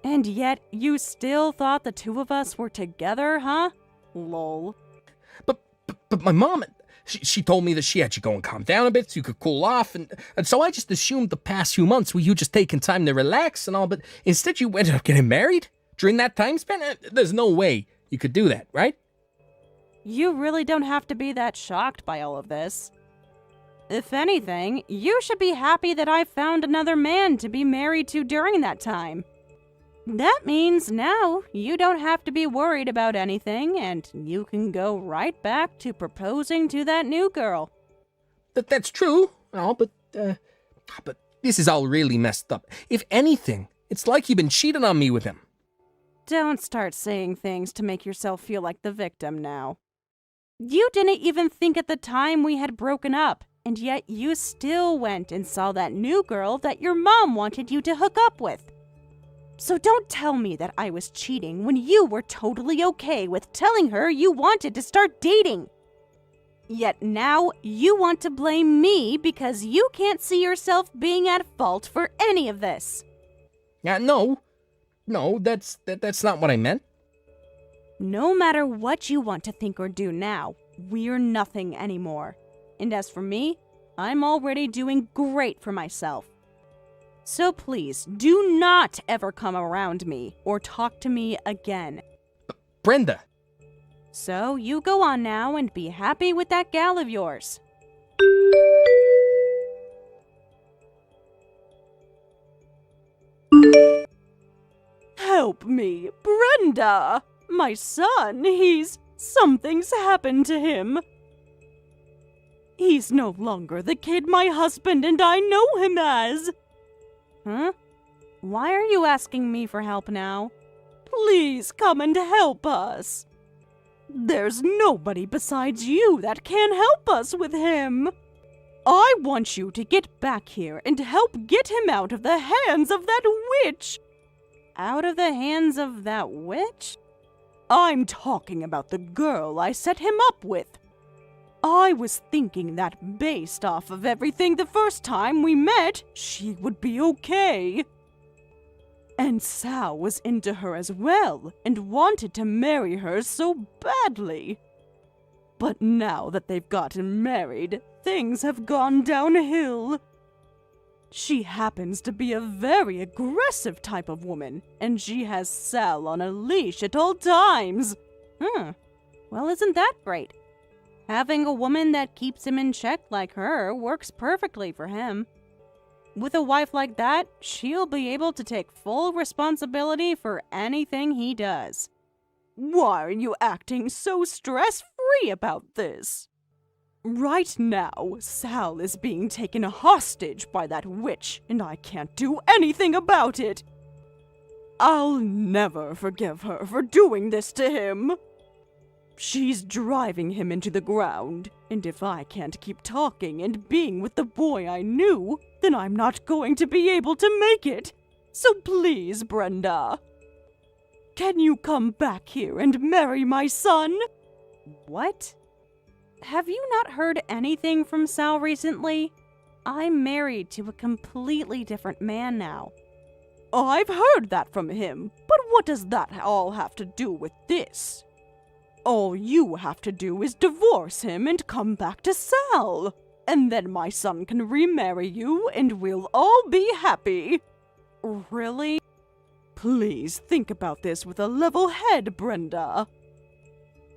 And yet, you still thought the two of us were together, huh? Lol. But my mom, she told me that she had you go and calm down a bit so you could cool off, and so I just assumed the past few months were you just taking time to relax and all, but instead you ended up getting married? During that time span? There's no way you could do that, right? You really don't have to be that shocked by all of this. If anything, you should be happy that I found another man to be married to during that time. That means now you don't have to be worried about anything, and you can go right back to proposing to that new girl. That's true, but this is all really messed up. If anything, it's like you've been cheating on me with him. Don't start saying things to make yourself feel like the victim now. You didn't even think at the time we had broken up, and yet you still went and saw that new girl that your mom wanted you to hook up with. So don't tell me that I was cheating when you were totally okay with telling her you wanted to start dating. Yet now you want to blame me because you can't see yourself being at fault for any of this. No, that's not what I meant. No matter what you want to think or do now, we're nothing anymore. And as for me, I'm already doing great for myself. So please, do not ever come around me or talk to me again. Brenda! So you go on now and be happy with that gal of yours. Help me, Brenda! My son, something's happened to him. He's no longer the kid my husband and I know him as. Huh? Why are you asking me for help now? Please come and help us. There's nobody besides you that can help us with him. I want you to get back here and help get him out of the hands of that witch. Out of the hands of that witch? I'm talking about the girl I set him up with. I was thinking that based off of everything the first time we met, she would be okay. And Sal was into her as well, and wanted to marry her so badly. But now that they've gotten married, things have gone downhill. She happens to be a very aggressive type of woman, and she has Sal on a leash at all times. Well, isn't that great? Having a woman that keeps him in check like her works perfectly for him. With a wife like that, she'll be able to take full responsibility for anything he does. Why are you acting so stress-free about this? Right now, Sal is being taken hostage by that witch, and I can't do anything about it. I'll never forgive her for doing this to him. She's driving him into the ground, and if I can't keep talking and being with the boy I knew, then I'm not going to be able to make it. So please, Brenda, can you come back here and marry my son? What? Have you not heard anything from Sal recently? I'm married to a completely different man now. I've heard that from him, but what does that all have to do with this? All you have to do is divorce him and come back to Sal. And then my son can remarry you and we'll all be happy. Really? Please think about this with a level head, Brenda.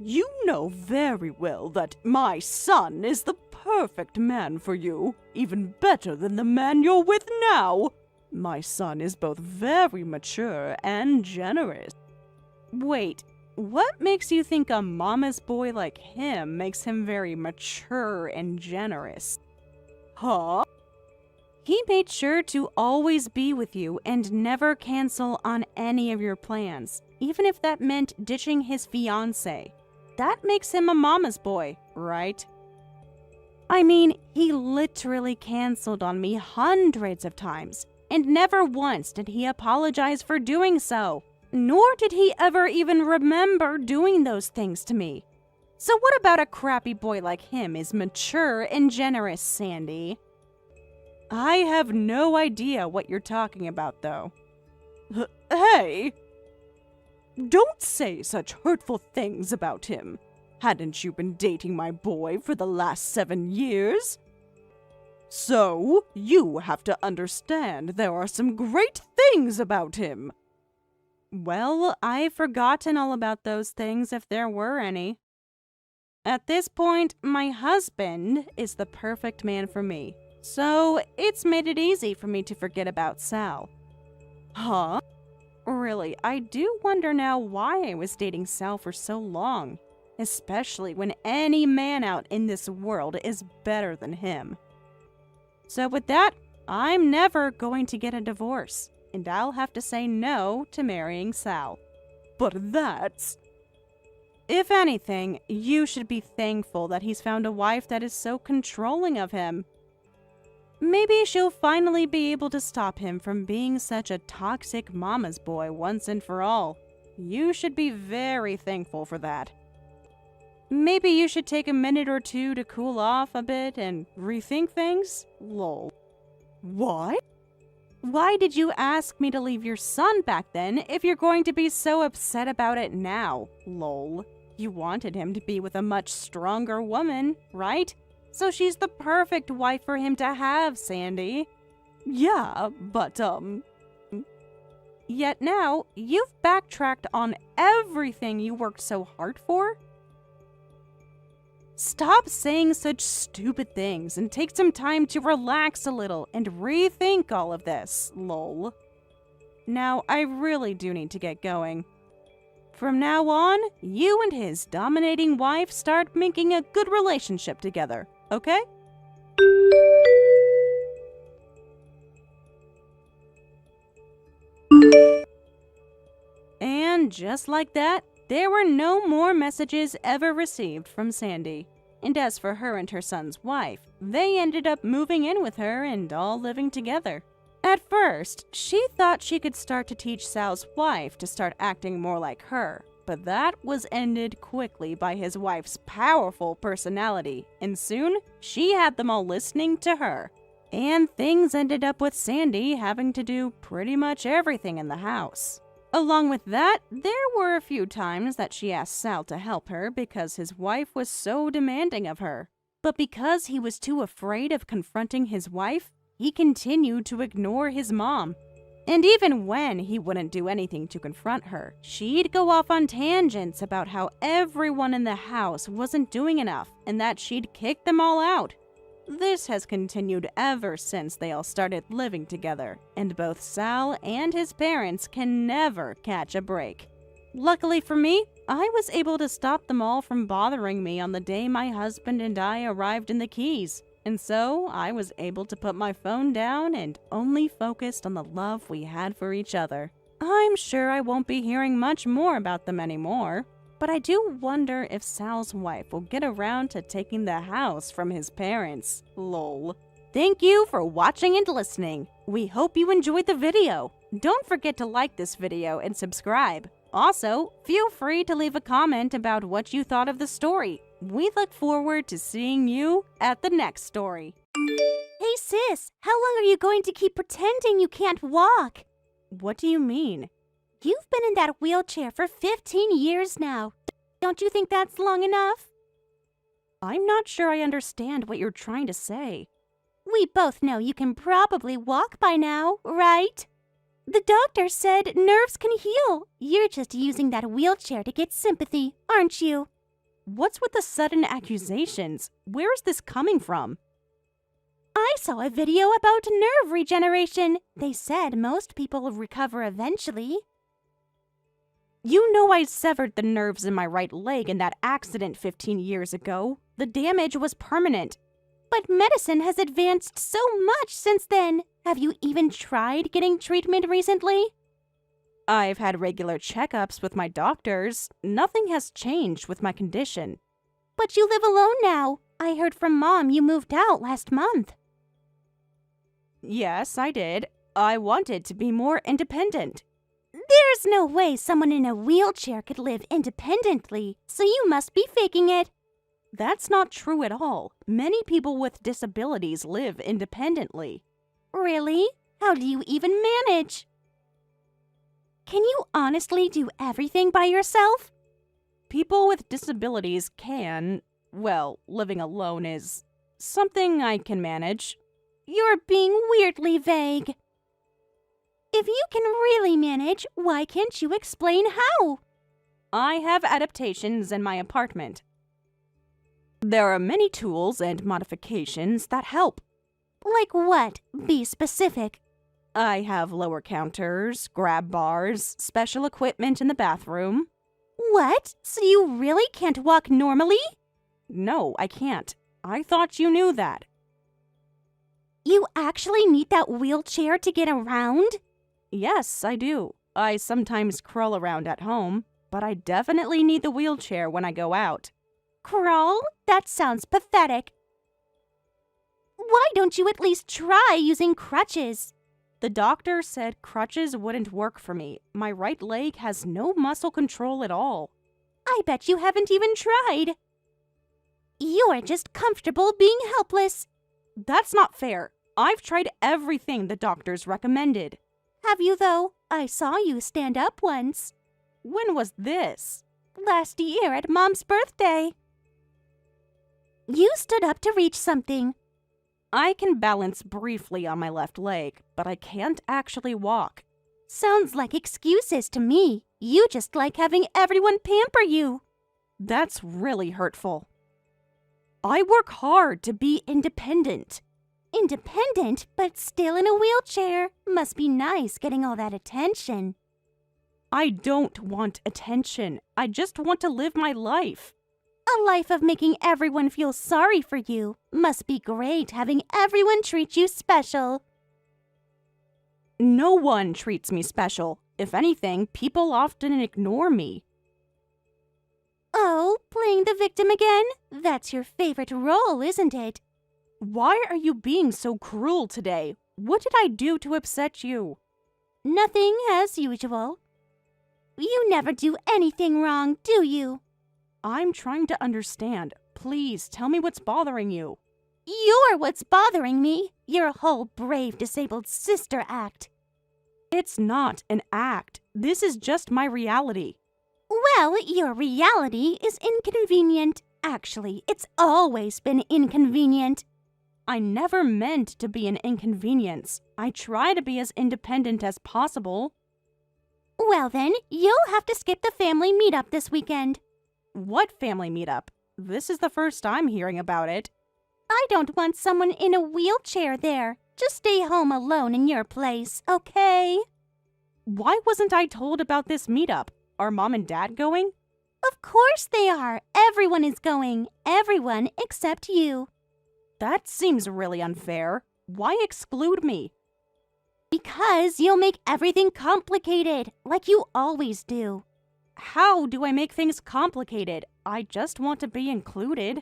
You know very well that my son is the perfect man for you, even better than the man you're with now. My son is both very mature and generous. Wait, what makes you think a mama's boy like him makes him very mature and generous? Huh? He made sure to always be with you and never cancel on any of your plans, even if that meant ditching his fiancé. That makes him a mama's boy, right? I mean, he literally canceled on me hundreds of times, and never once did he apologize for doing so. Nor did he ever even remember doing those things to me. So what about a crappy boy like him is mature and generous, Sandy? I have no idea what you're talking about, though. Hey! Don't say such hurtful things about him. Hadn't you been dating my boy for the last 7 years? So, you have to understand there are some great things about him. Well, I've forgotten all about those things if there were any. At this point, my husband is the perfect man for me, so it's made it easy for me to forget about Sal. Huh? Really, I do wonder now why I was dating Sal for so long, especially when any man out in this world is better than him. So with that, I'm never going to get a divorce, and I'll have to say no to marrying Sal. But that's... If anything, you should be thankful that he's found a wife that is so controlling of him. Maybe she'll finally be able to stop him from being such a toxic mama's boy once and for all. You should be very thankful for that. Maybe you should take a minute or two to cool off a bit and rethink things? Lol. What? Why did you ask me to leave your son back then if you're going to be so upset about it now? Lol. You wanted him to be with a much stronger woman, right? So she's the perfect wife for him to have, Sandy. Yeah, but, Yet now, you've backtracked on everything you worked so hard for? Stop saying such stupid things and take some time to relax a little and rethink all of this, lol. Now, I really do need to get going. From now on, you and his dominating wife start making a good relationship together, okay? And just like that, there were no more messages ever received from Sandy. And as for her and her son's wife, they ended up moving in with her and all living together. At first, she thought she could start to teach Sal's wife to start acting more like her, but that was ended quickly by his wife's powerful personality, and soon she had them all listening to her. And things ended up with Sandy having to do pretty much everything in the house. Along with that, there were a few times that she asked Sal to help her because his wife was so demanding of her. But because he was too afraid of confronting his wife, he continued to ignore his mom. And even when he wouldn't do anything to confront her, she'd go off on tangents about how everyone in the house wasn't doing enough and that she'd kick them all out. This has continued ever since they all started living together, and both Sal and his parents can never catch a break. Luckily for me, I was able to stop them all from bothering me on the day my husband and I arrived in the Keys, and so I was able to put my phone down and only focused on the love we had for each other. I'm sure I won't be hearing much more about them anymore. But I do wonder if Sal's wife will get around to taking the house from his parents. Lol. Thank you for watching and listening. We hope you enjoyed the video. Don't forget to like this video and subscribe. Also, feel free to leave a comment about what you thought of the story. We look forward to seeing you at the next story. Hey sis, how long are you going to keep pretending you can't walk? What do you mean? You've been in that wheelchair for 15 years now. Don't you think that's long enough? I'm not sure I understand what you're trying to say. We both know you can probably walk by now, right? The doctor said nerves can heal. You're just using that wheelchair to get sympathy, aren't you? What's with the sudden accusations? Where is this coming from? I saw a video about nerve regeneration. They said most people will recover eventually. You know I severed the nerves in my right leg in that accident 15 years ago. The damage was permanent. But medicine has advanced so much since then. Have you even tried getting treatment recently? I've had regular checkups with my doctors. Nothing has changed with my condition. But you live alone now. I heard from Mom you moved out last month. Yes, I did. I wanted to be more independent. There's no way someone in a wheelchair could live independently, so you must be faking it. That's not true at all. Many people with disabilities live independently. Really? How do you even manage? Can you honestly do everything by yourself? People with disabilities can, well, living alone is something I can manage. You're being weirdly vague. If you can really manage, why can't you explain how? I have adaptations in my apartment. There are many tools and modifications that help. Like what? Be specific. I have lower counters, grab bars, special equipment in the bathroom. What? So you really can't walk normally? No, I can't. I thought you knew that. You actually need that wheelchair to get around? Yes, I do. I sometimes crawl around at home, but I definitely need the wheelchair when I go out. Crawl? That sounds pathetic. Why don't you at least try using crutches? The doctor said crutches wouldn't work for me. My right leg has no muscle control at all. I bet you haven't even tried. You're just comfortable being helpless. That's not fair. I've tried everything the doctors recommended. Have you, though? I saw you stand up once. When was this? Last year at Mom's birthday. You stood up to reach something. I can balance briefly on my left leg, but I can't actually walk. Sounds like excuses to me. You just like having everyone pamper you. That's really hurtful. I work hard to be independent. Independent, but still in a wheelchair. Must be nice getting all that attention. I don't want attention. I just want to live my life. A life of making everyone feel sorry for you. Must be great having everyone treat you special. No one treats me special. If anything, people often ignore me. Oh, playing the victim again? That's your favorite role, isn't it? Why are you being so cruel today? What did I do to upset you? Nothing, as usual. You never do anything wrong, do you? I'm trying to understand. Please tell me what's bothering you. You're what's bothering me. Your whole brave disabled sister act. It's not an act. This is just my reality. Well, your reality is inconvenient. Actually, it's always been inconvenient. I never meant to be an inconvenience. I try to be as independent as possible. Well then, you'll have to skip the family meetup this weekend. What family meetup? This is the first I'm hearing about it. I don't want someone in a wheelchair there. Just stay home alone in your place, okay? Why wasn't I told about this meetup? Are Mom and Dad going? Of course they are. Everyone is going. Everyone except you. That seems really unfair. Why exclude me? Because you'll make everything complicated, like you always do. How do I make things complicated? I just want to be included.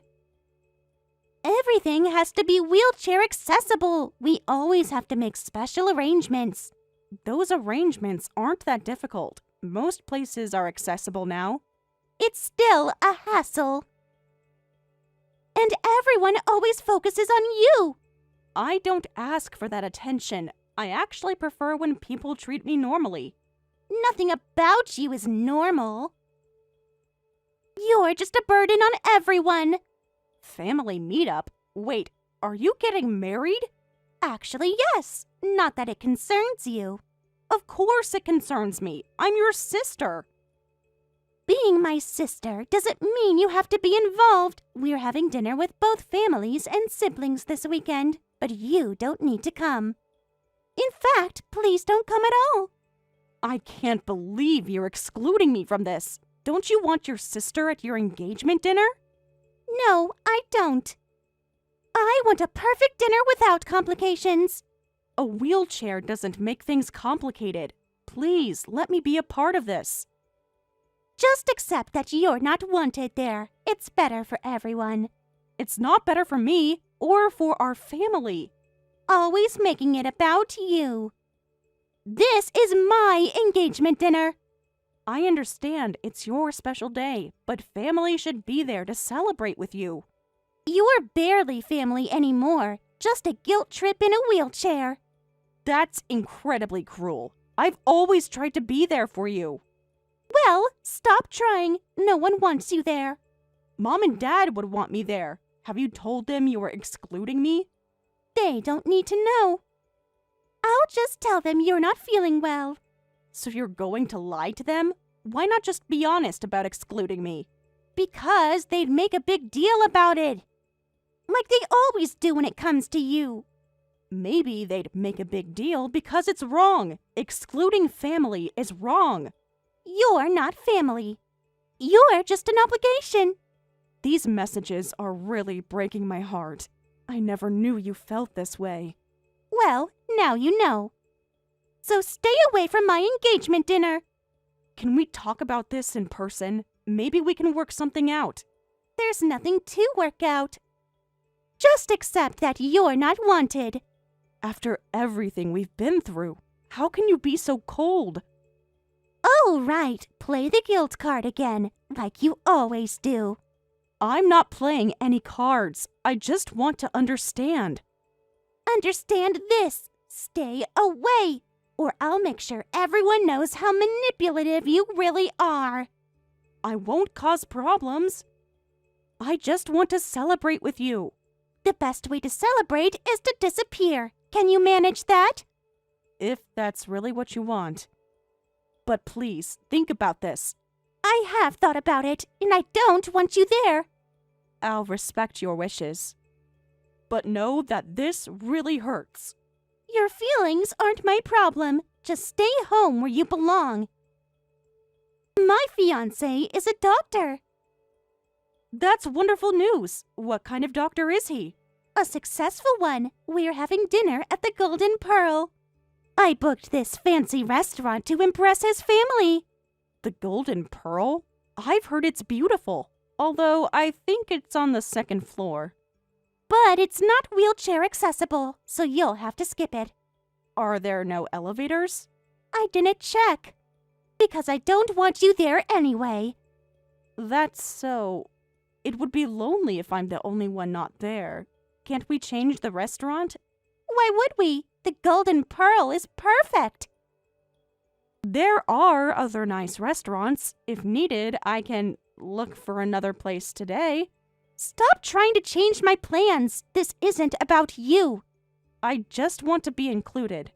Everything has to be wheelchair accessible. We always have to make special arrangements. Those arrangements aren't that difficult. Most places are accessible now. It's still a hassle. And everyone always focuses on you. I don't ask for that attention. I actually prefer when people treat me normally. Nothing about you is normal. You're just a burden on everyone. Family meetup? Wait, are you getting married? Actually, yes. Not that it concerns you. Of course it concerns me. I'm your sister. Being my sister doesn't mean you have to be involved. We're having dinner with both families and siblings this weekend, but you don't need to come. In fact, please don't come at all. I can't believe you're excluding me from this. Don't you want your sister at your engagement dinner? No, I don't. I want a perfect dinner without complications. A wheelchair doesn't make things complicated. Please, let me be a part of this. Just accept that you're not wanted there. It's better for everyone. It's not better for me or for our family. Always making it about you. This is my engagement dinner. I understand it's your special day, but family should be there to celebrate with you. You're barely family anymore. Just a guilt trip in a wheelchair. That's incredibly cruel. I've always tried to be there for you. Well, stop trying. No one wants you there. Mom and Dad would want me there. Have you told them you are excluding me? They don't need to know. I'll just tell them you're not feeling well. So you're going to lie to them? Why not just be honest about excluding me? Because they'd make a big deal about it. Like they always do when it comes to you. Maybe they'd make a big deal because it's wrong. Excluding family is wrong. You're not family. You're just an obligation. These messages are really breaking my heart. I never knew you felt this way. Well, now you know. So stay away from my engagement dinner. Can we talk about this in person? Maybe we can work something out. There's nothing to work out. Just accept that you're not wanted. After everything we've been through, how can you be so cold? Oh, right. Play the guilt card again, like you always do. I'm not playing any cards. I just want to understand. Understand this. Stay away, or I'll make sure everyone knows how manipulative you really are. I won't cause problems. I just want to celebrate with you. The best way to celebrate is to disappear. Can you manage that? If that's really what you want. But please, think about this. I have thought about it, and I don't want you there. I'll respect your wishes. But know that this really hurts. Your feelings aren't my problem. Just stay home where you belong. My fiancé is a doctor. That's wonderful news. What kind of doctor is he? A successful one. We're having dinner at the Golden Pearl. I booked this fancy restaurant to impress his family. The Golden Pearl? I've heard it's beautiful, although I think it's on the second floor. But it's not wheelchair accessible, so you'll have to skip it. Are there no elevators? I didn't check. Because I don't want you there anyway. That's so. It would be lonely if I'm the only one not there. Can't we change the restaurant? Why would we? The Golden Pearl is perfect. There are other nice restaurants. If needed, I can look for another place today. Stop trying to change my plans. This isn't about you. I just want to be included.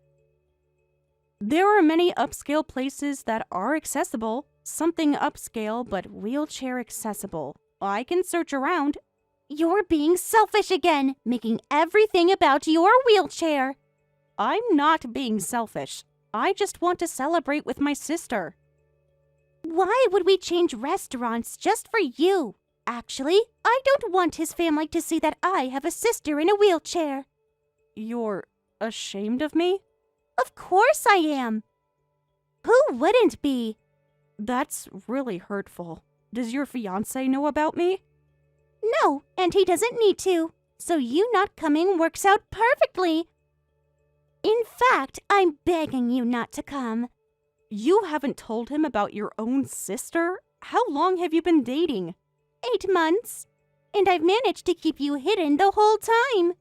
There are many upscale places that are accessible. Something upscale but wheelchair accessible. I can search around. You're being selfish again, making everything about your wheelchair. I'm not being selfish. I just want to celebrate with my sister. Why would we change restaurants just for you? Actually, I don't want his family to see that I have a sister in a wheelchair. You're ashamed of me? Of course I am. Who wouldn't be? That's really hurtful. Does your fiancé know about me? No, and he doesn't need to. So you not coming works out perfectly. In fact, I'm begging you not to come. You haven't told him about your own sister? How long have you been dating? 8 months. And I've managed to keep you hidden the whole time.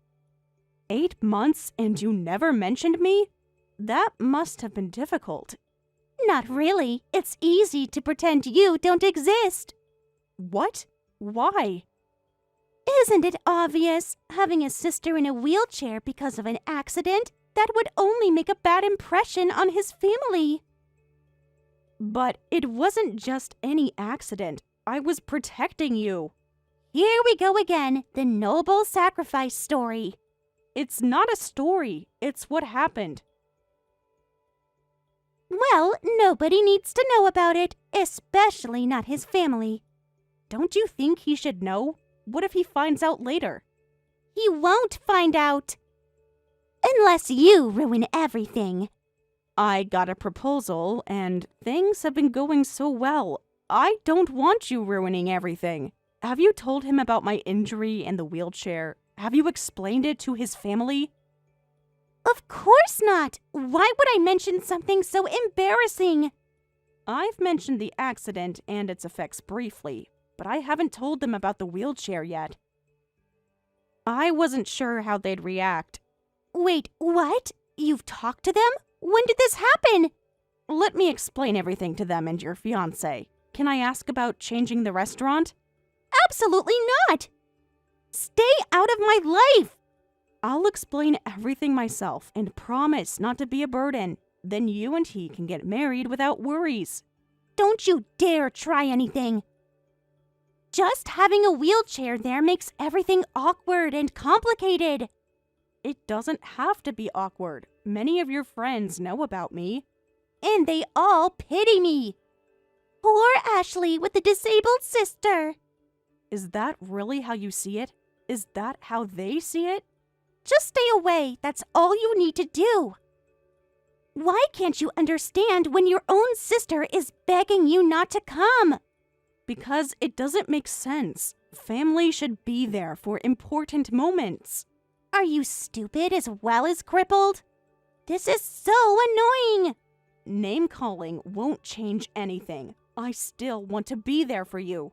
8 months and you never mentioned me? That must have been difficult. Not really. It's easy to pretend you don't exist. What? Why? Isn't it obvious? Having a sister in a wheelchair because of an accident, that would only make a bad impression on his family. But it wasn't just any accident. I was protecting you. Here we go again, the noble sacrifice story. It's not a story. It's what happened. Well, nobody needs to know about it, especially not his family. Don't you think he should know? What if he finds out later? He won't find out. Unless you ruin everything. I got a proposal, and things have been going so well. I don't want you ruining everything. Have you told him about my injury and the wheelchair? Have you explained it to his family? Of course not. Why would I mention something so embarrassing? I've mentioned the accident and its effects briefly, but I haven't told them about the wheelchair yet. I wasn't sure how they'd react. Wait, what? You've talked to them? When did this happen? Let me explain everything to them and your fiancé. Can I ask about changing the restaurant? Absolutely not! Stay out of my life! I'll explain everything myself and promise not to be a burden. Then you and he can get married without worries. Don't you dare try anything. Just having a wheelchair there makes everything awkward and complicated. It doesn't have to be awkward. Many of your friends know about me. And they all pity me. Poor Ashley with a disabled sister. Is that really how you see it? Is that how they see it? Just stay away. That's all you need to do. Why can't you understand when your own sister is begging you not to come? Because it doesn't make sense. Family should be there for important moments. Are you stupid as well as crippled? This is so annoying. Name-calling won't change anything. I still want to be there for you.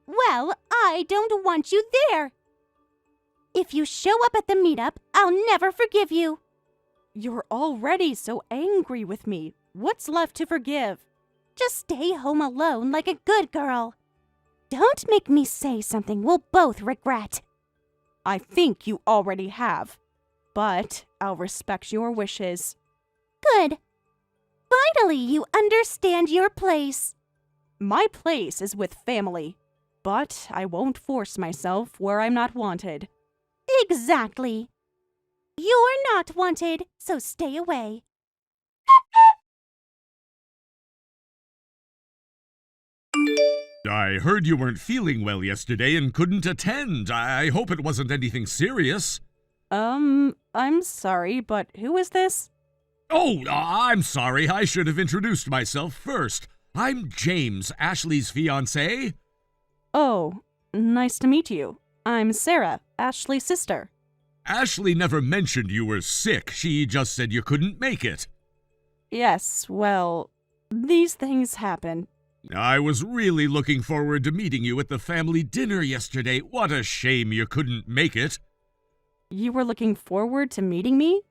Well, I don't want you there. If you show up at the meetup, I'll never forgive you. You're already so angry with me. What's left to forgive? Just stay home alone like a good girl. Don't make me say something we'll both regret. I think you already have. But I'll respect your wishes. Good. Finally, you understand your place. My place is with family. But I won't force myself where I'm not wanted. Exactly. You're not wanted, so stay away. I heard you weren't feeling well yesterday and couldn't attend. I hope it wasn't anything serious. I'm sorry, but who is this? Oh, I'm sorry. I should have introduced myself first. I'm James, Ashley's fiancé. Oh, nice to meet you. I'm Sarah, Ashley's sister. Ashley never mentioned you were sick. She just said you couldn't make it. Yes, well, these things happen. I was really looking forward to meeting you at the family dinner yesterday. What a shame you couldn't make it. You were looking forward to meeting me?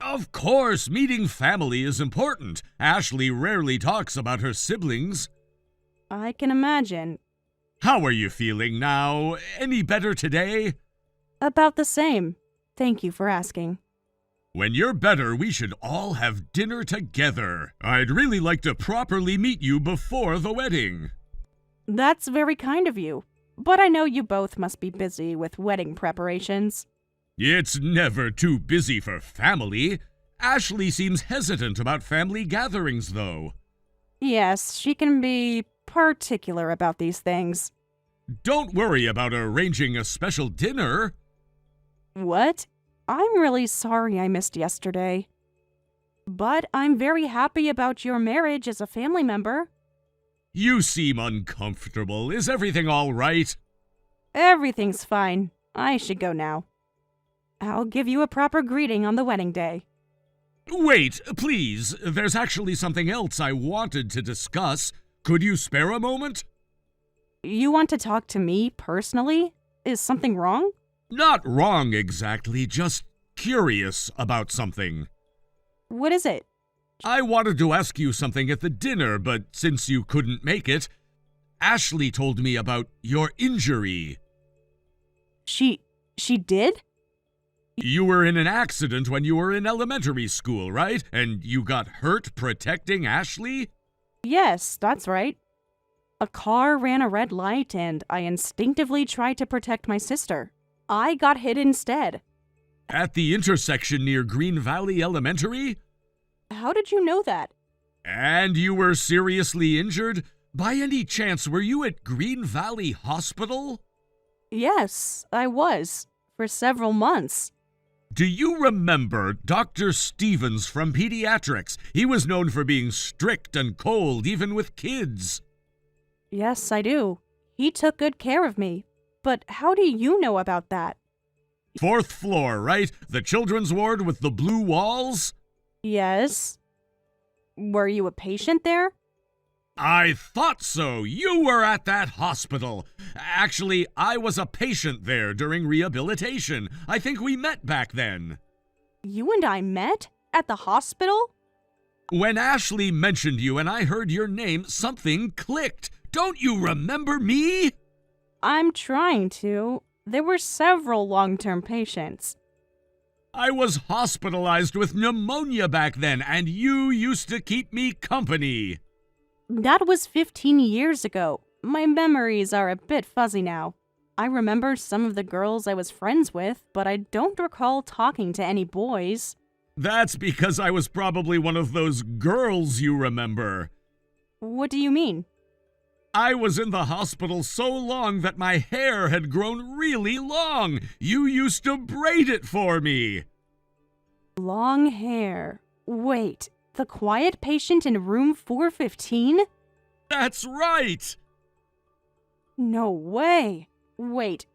Of course, meeting family is important. Ashley rarely talks about her siblings. I can imagine. How are you feeling now? Any better today? About the same. Thank you for asking. When you're better, we should all have dinner together. I'd really like to properly meet you before the wedding. That's very kind of you. But I know you both must be busy with wedding preparations. It's never too busy for family. Ashley seems hesitant about family gatherings, though. Yes, she can be particular about these things. Don't worry about arranging a special dinner. What? I'm really sorry I missed yesterday. But I'm very happy about your marriage as a family member. You seem uncomfortable. Is everything all right? Everything's fine. I should go now. I'll give you a proper greeting on the wedding day. Wait, please. There's actually something else I wanted to discuss. Could you spare a moment? You want to talk to me personally? Is something wrong? Not wrong exactly, just curious about something. What is it? I wanted to ask you something at the dinner, but since you couldn't make it, Ashley told me about your injury. She did? You were in an accident when you were in elementary school, right? And you got hurt protecting Ashley? Yes, that's right. A car ran a red light and I instinctively tried to protect my sister. I got hit instead. At the intersection near Green Valley Elementary? How did you know that? And you were seriously injured? By any chance, were you at Green Valley Hospital? Yes, I was. For several months. Do you remember Dr. Stevens from Pediatrics? He was known for being strict and cold, even with kids. Yes, I do. He took good care of me. But how do you know about that? 4th floor, right? The children's ward with the blue walls? Yes. Were you a patient there? I thought so. You were at that hospital. Actually, I was a patient there during rehabilitation. I think we met back then. You and I met? At the hospital? When Ashley mentioned you and I heard your name, something clicked. Don't you remember me? I'm trying to. There were several long-term patients. I was hospitalized with pneumonia back then, and you used to keep me company. That was 15 years ago. My memories are a bit fuzzy now. I remember some of the girls I was friends with, but I don't recall talking to any boys. That's because I was probably one of those girls you remember. What do you mean? I was in the hospital so long that my hair had grown really long. You used to braid it for me. Long hair. Wait, the quiet patient in room 415? That's right. No way. Wait,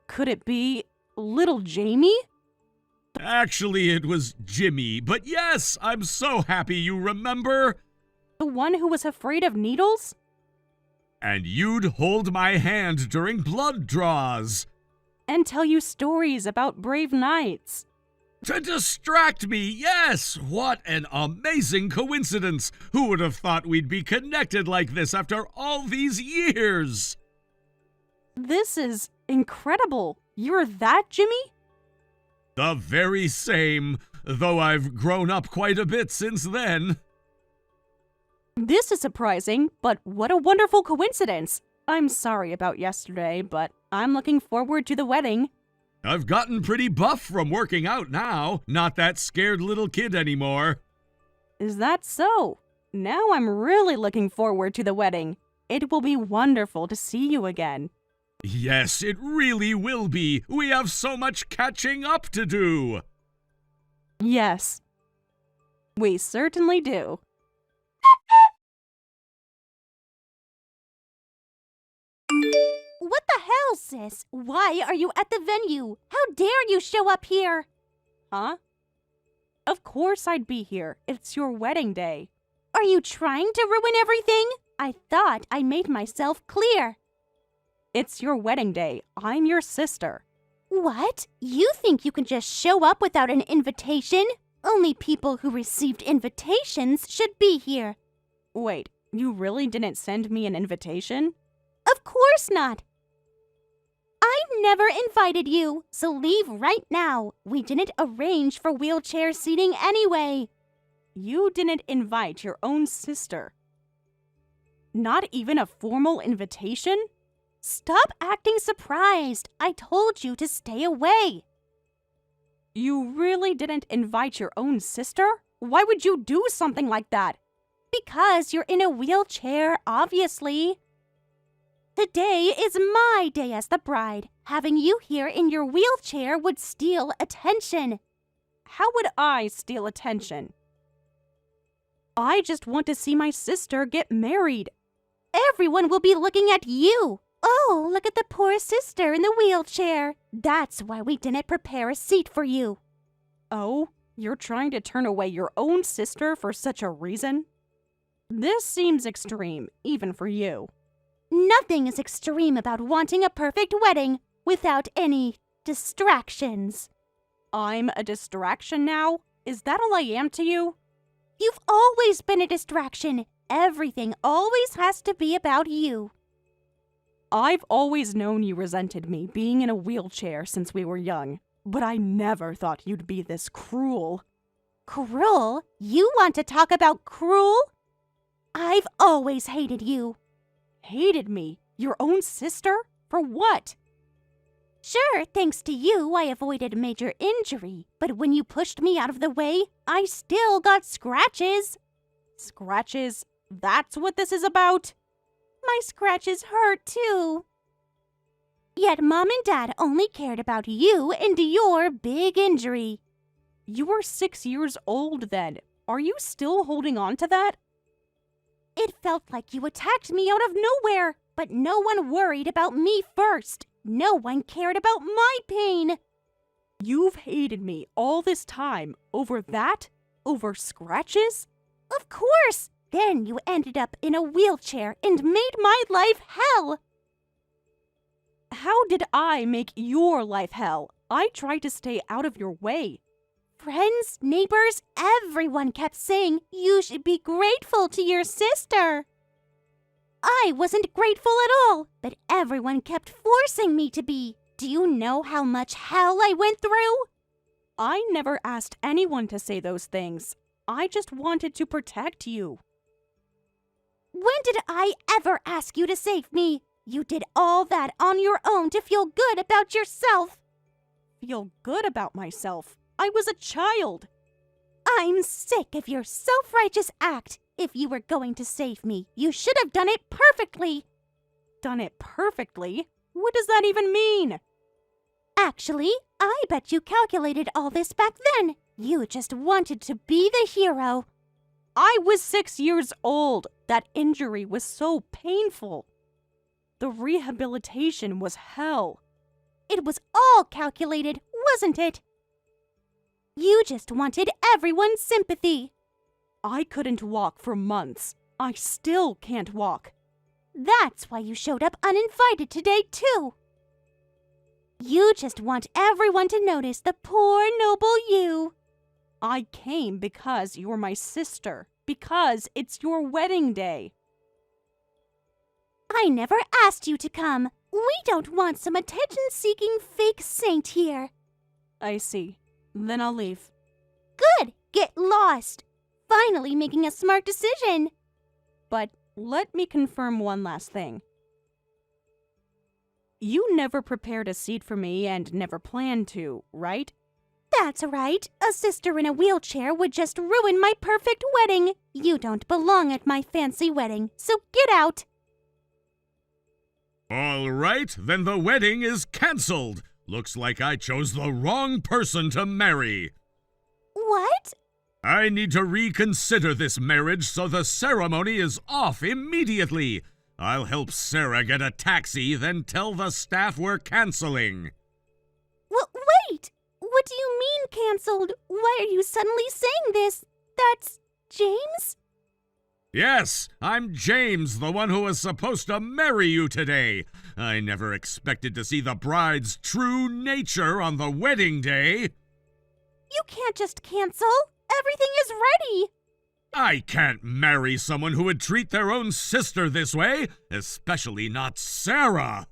could it be little Jamie? Actually, it was Jimmy, but yes, I'm so happy you remember. The one who was afraid of needles? And you'd hold my hand during blood draws. And tell you stories about brave knights. To distract me, yes! What an amazing coincidence! Who would have thought we'd be connected like this after all these years? This is incredible. You're that Jimmy? The very same, though I've grown up quite a bit since then. This is surprising, but what a wonderful coincidence. I'm sorry about yesterday, but I'm looking forward to the wedding. I've gotten pretty buff from working out now. Not that scared little kid anymore. Is that so? Now I'm really looking forward to the wedding. It will be wonderful to see you again. Yes, it really will be. We have so much catching up to do. Yes, we certainly do. What the hell, sis? Why are you at the venue? How dare you show up here? Huh? Of course I'd be here. It's your wedding day. Are you trying to ruin everything? I thought I made myself clear. It's your wedding day. I'm your sister. What? You think you can just show up without an invitation? Only people who received invitations should be here. Wait, you really didn't send me an invitation? Of course not. I never invited you, so leave right now. We didn't arrange for wheelchair seating anyway. You didn't invite your own sister. Not even a formal invitation? Stop acting surprised. I told you to stay away. You really didn't invite your own sister? Why would you do something like that? Because you're in a wheelchair, obviously. Today is my day as the bride. Having you here in your wheelchair would steal attention. How would I steal attention? I just want to see my sister get married. Everyone will be looking at you. Oh, look at the poor sister in the wheelchair. That's why we didn't prepare a seat for you. Oh, you're trying to turn away your own sister for such a reason? This seems extreme, even for you. Nothing is extreme about wanting a perfect wedding without any distractions. I'm a distraction now? Is that all I am to you? You've always been a distraction. Everything always has to be about you. I've always known you resented me being in a wheelchair since we were young, but I never thought you'd be this cruel. Cruel? You want to talk about cruel? I've always hated you. Hated me? Your own sister? For what? Sure, thanks to you, I avoided major injury. But when you pushed me out of the way, I still got scratches. Scratches? That's what this is about? My scratches hurt, too. Yet Mom and Dad only cared about you and your big injury. You were 6 years old then. Are you still holding on to that? It felt like you attacked me out of nowhere, but no one worried about me first. No one cared about my pain. You've hated me all this time over that? Over scratches? Of course! Then you ended up in a wheelchair and made my life hell. How did I make your life hell? I tried to stay out of your way. Friends, neighbors, everyone kept saying you should be grateful to your sister. I wasn't grateful at all, but everyone kept forcing me to be. Do you know how much hell I went through? I never asked anyone to say those things. I just wanted to protect you. When did I ever ask you to save me? You did all that on your own to feel good about yourself. Feel good about myself? I was a child. I'm sick of your self-righteous act. If you were going to save me, you should have done it perfectly. Done it perfectly? What does that even mean? Actually, I bet you calculated all this back then. You just wanted to be the hero. I was 6 years old. That injury was so painful. The rehabilitation was hell. It was all calculated, wasn't it? You just wanted everyone's sympathy. I couldn't walk for months. I still can't walk. That's why you showed up uninvited today, too. You just want everyone to notice the poor, noble you. I came because you're my sister. Because it's your wedding day. I never asked you to come. We don't want some attention-seeking fake saint here. I see. Then I'll leave. Good! Get lost! Finally making a smart decision. But let me confirm one last thing. You never prepared a seat for me and never planned to, right? That's right. A sister in a wheelchair would just ruin my perfect wedding. You don't belong at my fancy wedding, so get out. All right, then the wedding is cancelled. Looks like I chose the wrong person to marry. What? I need to reconsider this marriage, so the ceremony is off immediately. I'll help Sarah get a taxi, then tell the staff we're canceling. Wait! What do you mean canceled? Why are you suddenly saying this? That's James? Yes, I'm James, the one who was supposed to marry you today. I never expected to see the bride's true nature on the wedding day. You can't just cancel. Everything is ready. I can't marry someone who would treat their own sister this way, especially not Sarah.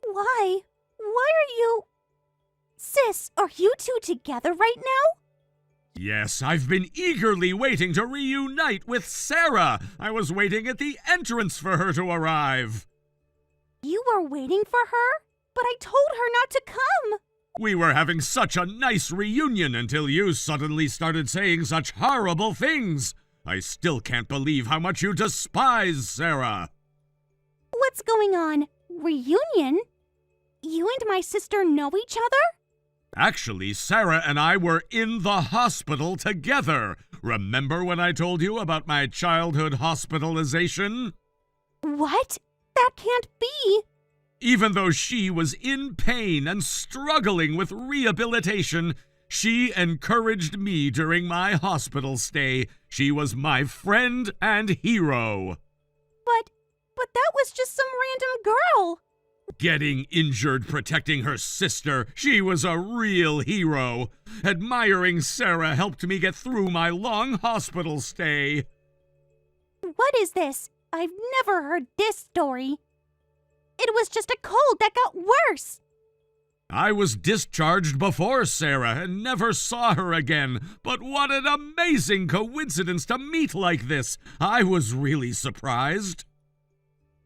Why? Why are you... Sis, are you two together right now? Yes, I've been eagerly waiting to reunite with Sarah. I was waiting at the entrance for her to arrive. You were waiting for her? But I told her not to come. We were having such a nice reunion until you suddenly started saying such horrible things. I still can't believe how much you despise Sarah. What's going on? Reunion? You and my sister know each other? Actually, Sarah and I were in the hospital together. Remember when I told you about my childhood hospitalization? What? That can't be. Even though she was in pain and struggling with rehabilitation, she encouraged me during my hospital stay. She was my friend and hero. But that was just some random girl. Getting injured protecting her sister, she was a real hero. Admiring Sarah helped me get through my long hospital stay. What is this? I've never heard this story. It was just a cold that got worse. I was discharged before Sarah and never saw her again. But what an amazing coincidence to meet like this. I was really surprised.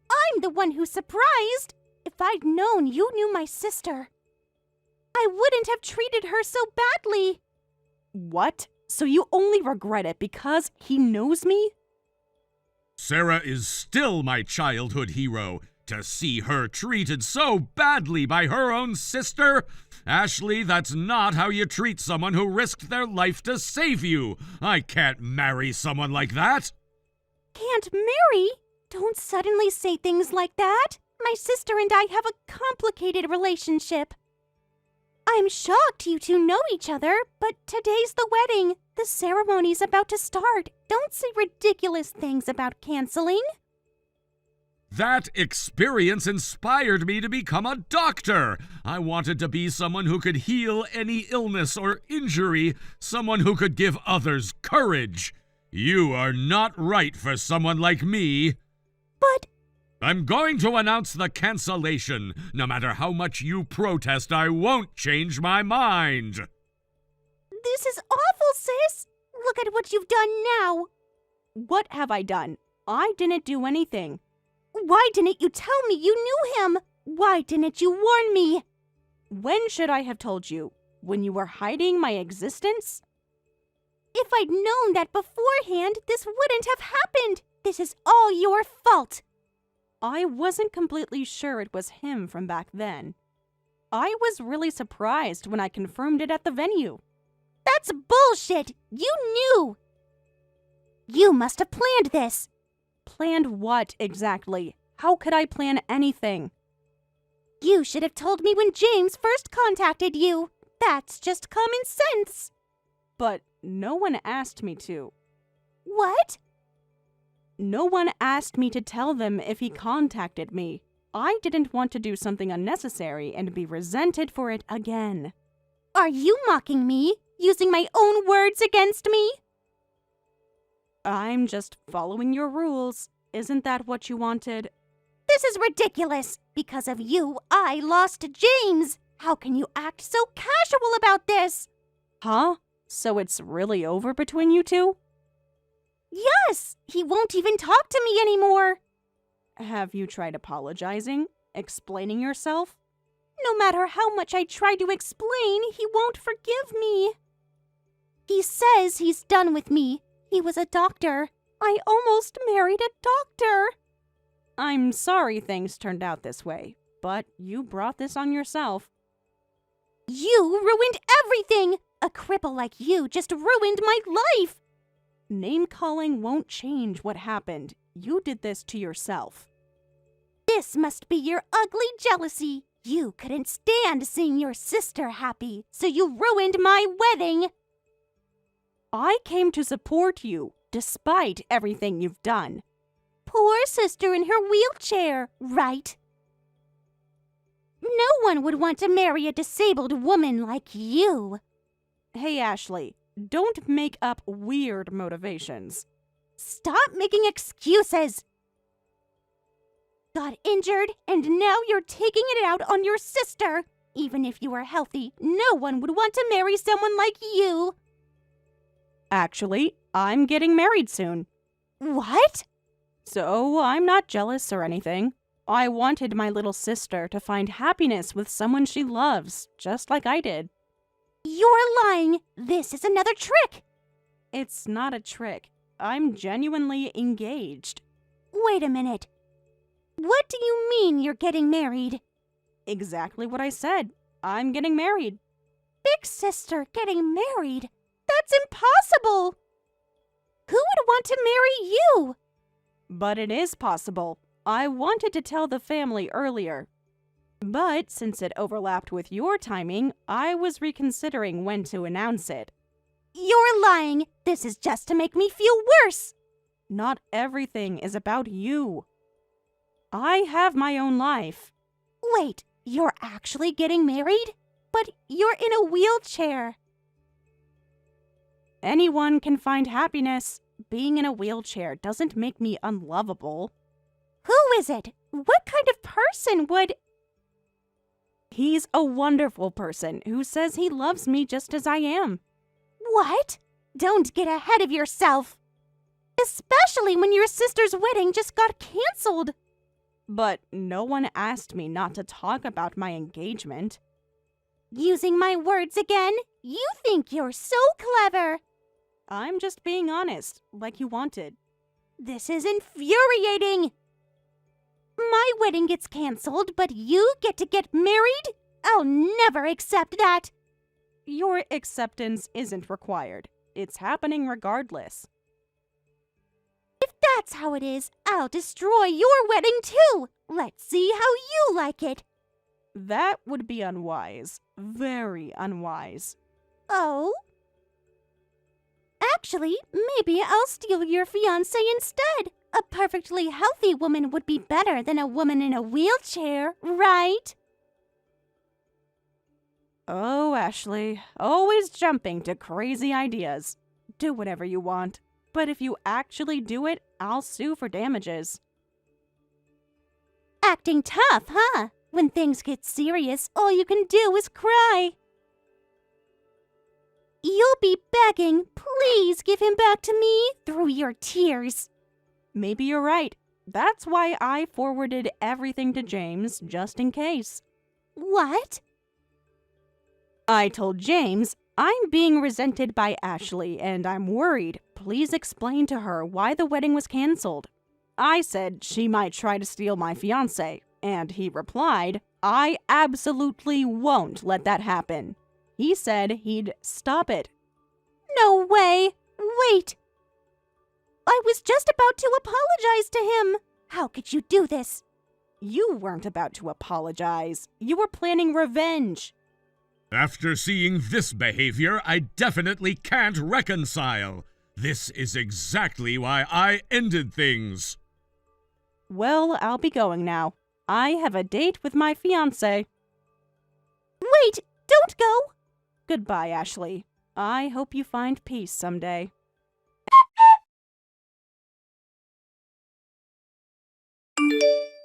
I'm the one who's surprised. If I'd known you knew my sister, I wouldn't have treated her so badly. What? So you only regret it because he knows me? Sarah is still my childhood hero. To see her treated so badly by her own sister? Ashley, that's not how you treat someone who risked their life to save you. I can't marry someone like that. Can't marry? Don't suddenly say things like that. My sister and I have a complicated relationship. I'm shocked you two know each other, but today's the wedding. The ceremony's about to start. Don't say ridiculous things about canceling. That experience inspired me to become a doctor. I wanted to be someone who could heal any illness or injury, someone who could give others courage. You are not right for someone like me. But I'm going to announce the cancellation. No matter how much you protest, I won't change my mind. this is awful, sis. Look at what you've done now. What have I done? I didn't do anything. Why didn't you tell me you knew him? Why didn't you warn me? When should I have told you? When you were hiding my existence? If I'd known that beforehand, this wouldn't have happened. This is all your fault. I wasn't completely sure it was him from back then. I was really surprised when I confirmed it at the venue. That's bullshit. You knew. You must have planned this. Planned what exactly? How could I plan anything? You should have told me when James first contacted you. That's just common sense. But no one asked me to. What? No one asked me to tell them if he contacted me. I didn't want to do something unnecessary and be resented for it again. Are you mocking me? Using my own words against me? I'm just following your rules. Isn't that what you wanted? This is ridiculous. Because of you, I lost James. How can you act so casual about this? Huh? So it's really over between you two? Yes! He won't even talk to me anymore. Have you tried apologizing? Explaining yourself? No matter how much I try to explain, he won't forgive me. He says he's done with me. He was a doctor. I almost married a doctor. I'm sorry things turned out this way, but you brought this on yourself. You ruined everything! A cripple like you just ruined my life! Name-calling won't change what happened. You did this to yourself. This must be your ugly jealousy. You couldn't stand seeing your sister happy, so you ruined my wedding. I came to support you, despite everything you've done. Poor sister in her wheelchair, right? No one would want to marry a disabled woman like you. Hey, Ashley, don't make up weird motivations. Stop making excuses. Got injured, and now you're taking it out on your sister. Even if you were healthy, no one would want to marry someone like you. Actually, I'm getting married soon. What? So I'm not jealous or anything. I wanted my little sister to find happiness with someone she loves, just like I did. You're lying. This is another trick. It's not a trick. I'm genuinely engaged. Wait a minute. What do you mean you're getting married? Exactly what I said. I'm getting married. Big sister getting married? That's impossible. Who would want to marry you? But it is possible. I wanted to tell the family earlier, but since it overlapped with your timing, I was reconsidering when to announce it. You're lying. This is just to make me feel worse. Not everything is about you. I have my own life. Wait, you're actually getting married? But you're in a wheelchair. Anyone can find happiness. Being in a wheelchair doesn't make me unlovable. Who is it? What kind of person would... He's a wonderful person who says he loves me just as I am. What? Don't get ahead of yourself. Especially when your sister's wedding just got canceled. But no one asked me not to talk about my engagement. Using my words again? You think you're so clever. I'm just being honest, like you wanted. This is infuriating. My wedding gets canceled, but you get to get married? I'll never accept that. Your acceptance isn't required. It's happening regardless. If that's how it is, I'll destroy your wedding too. Let's see how you like it. That would be unwise. Very unwise. Oh? Actually, maybe I'll steal your fiancé instead. A perfectly healthy woman would be better than a woman in a wheelchair, right? Oh, Ashley, always jumping to crazy ideas. Do whatever you want. But if you actually do it, I'll sue for damages. Acting tough, huh? When things get serious, all you can do is cry. You'll be begging, please give him back to me, through your tears. Maybe you're right. That's why I forwarded everything to James, just in case. What? I told James, I'm being resented by Ashley and I'm worried. Please explain to her why the wedding was canceled. I said she might try to steal my fiancé, and he replied, I absolutely won't let that happen. He said he'd stop it. No way! Wait! I was just about to apologize to him. How could you do this? You weren't about to apologize. You were planning revenge. After seeing this behavior, I definitely can't reconcile. This is exactly why I ended things. Well, I'll be going now. I have a date with my fiancé. Wait! Don't go! Goodbye, Ashley. I hope you find peace someday.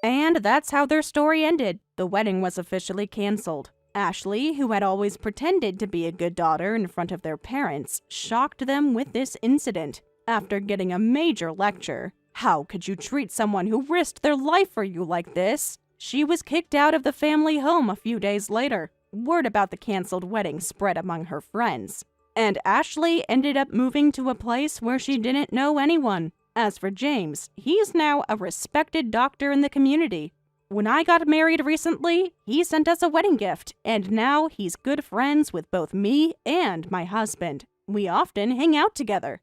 And that's how their story ended. The wedding was officially canceled. Ashley, who had always pretended to be a good daughter in front of their parents, shocked them with this incident. After getting a major lecture, how could you treat someone who risked their life for you like this? She was kicked out of the family home a few days later. Word about the canceled wedding spread among her friends. And Ashley ended up moving to a place where she didn't know anyone. As for James, he's now a respected doctor in the community. When I got married recently, he sent us a wedding gift, and now he's good friends with both me and my husband. We often hang out together.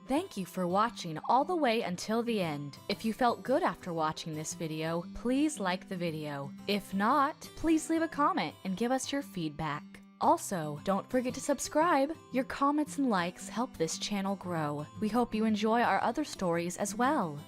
Thank you for watching all the way until the end. If you felt good after watching this video, please like the video. If not, please leave a comment and give us your feedback. Also, don't forget to subscribe. Your comments and likes help this channel grow. We hope you enjoy our other stories as well.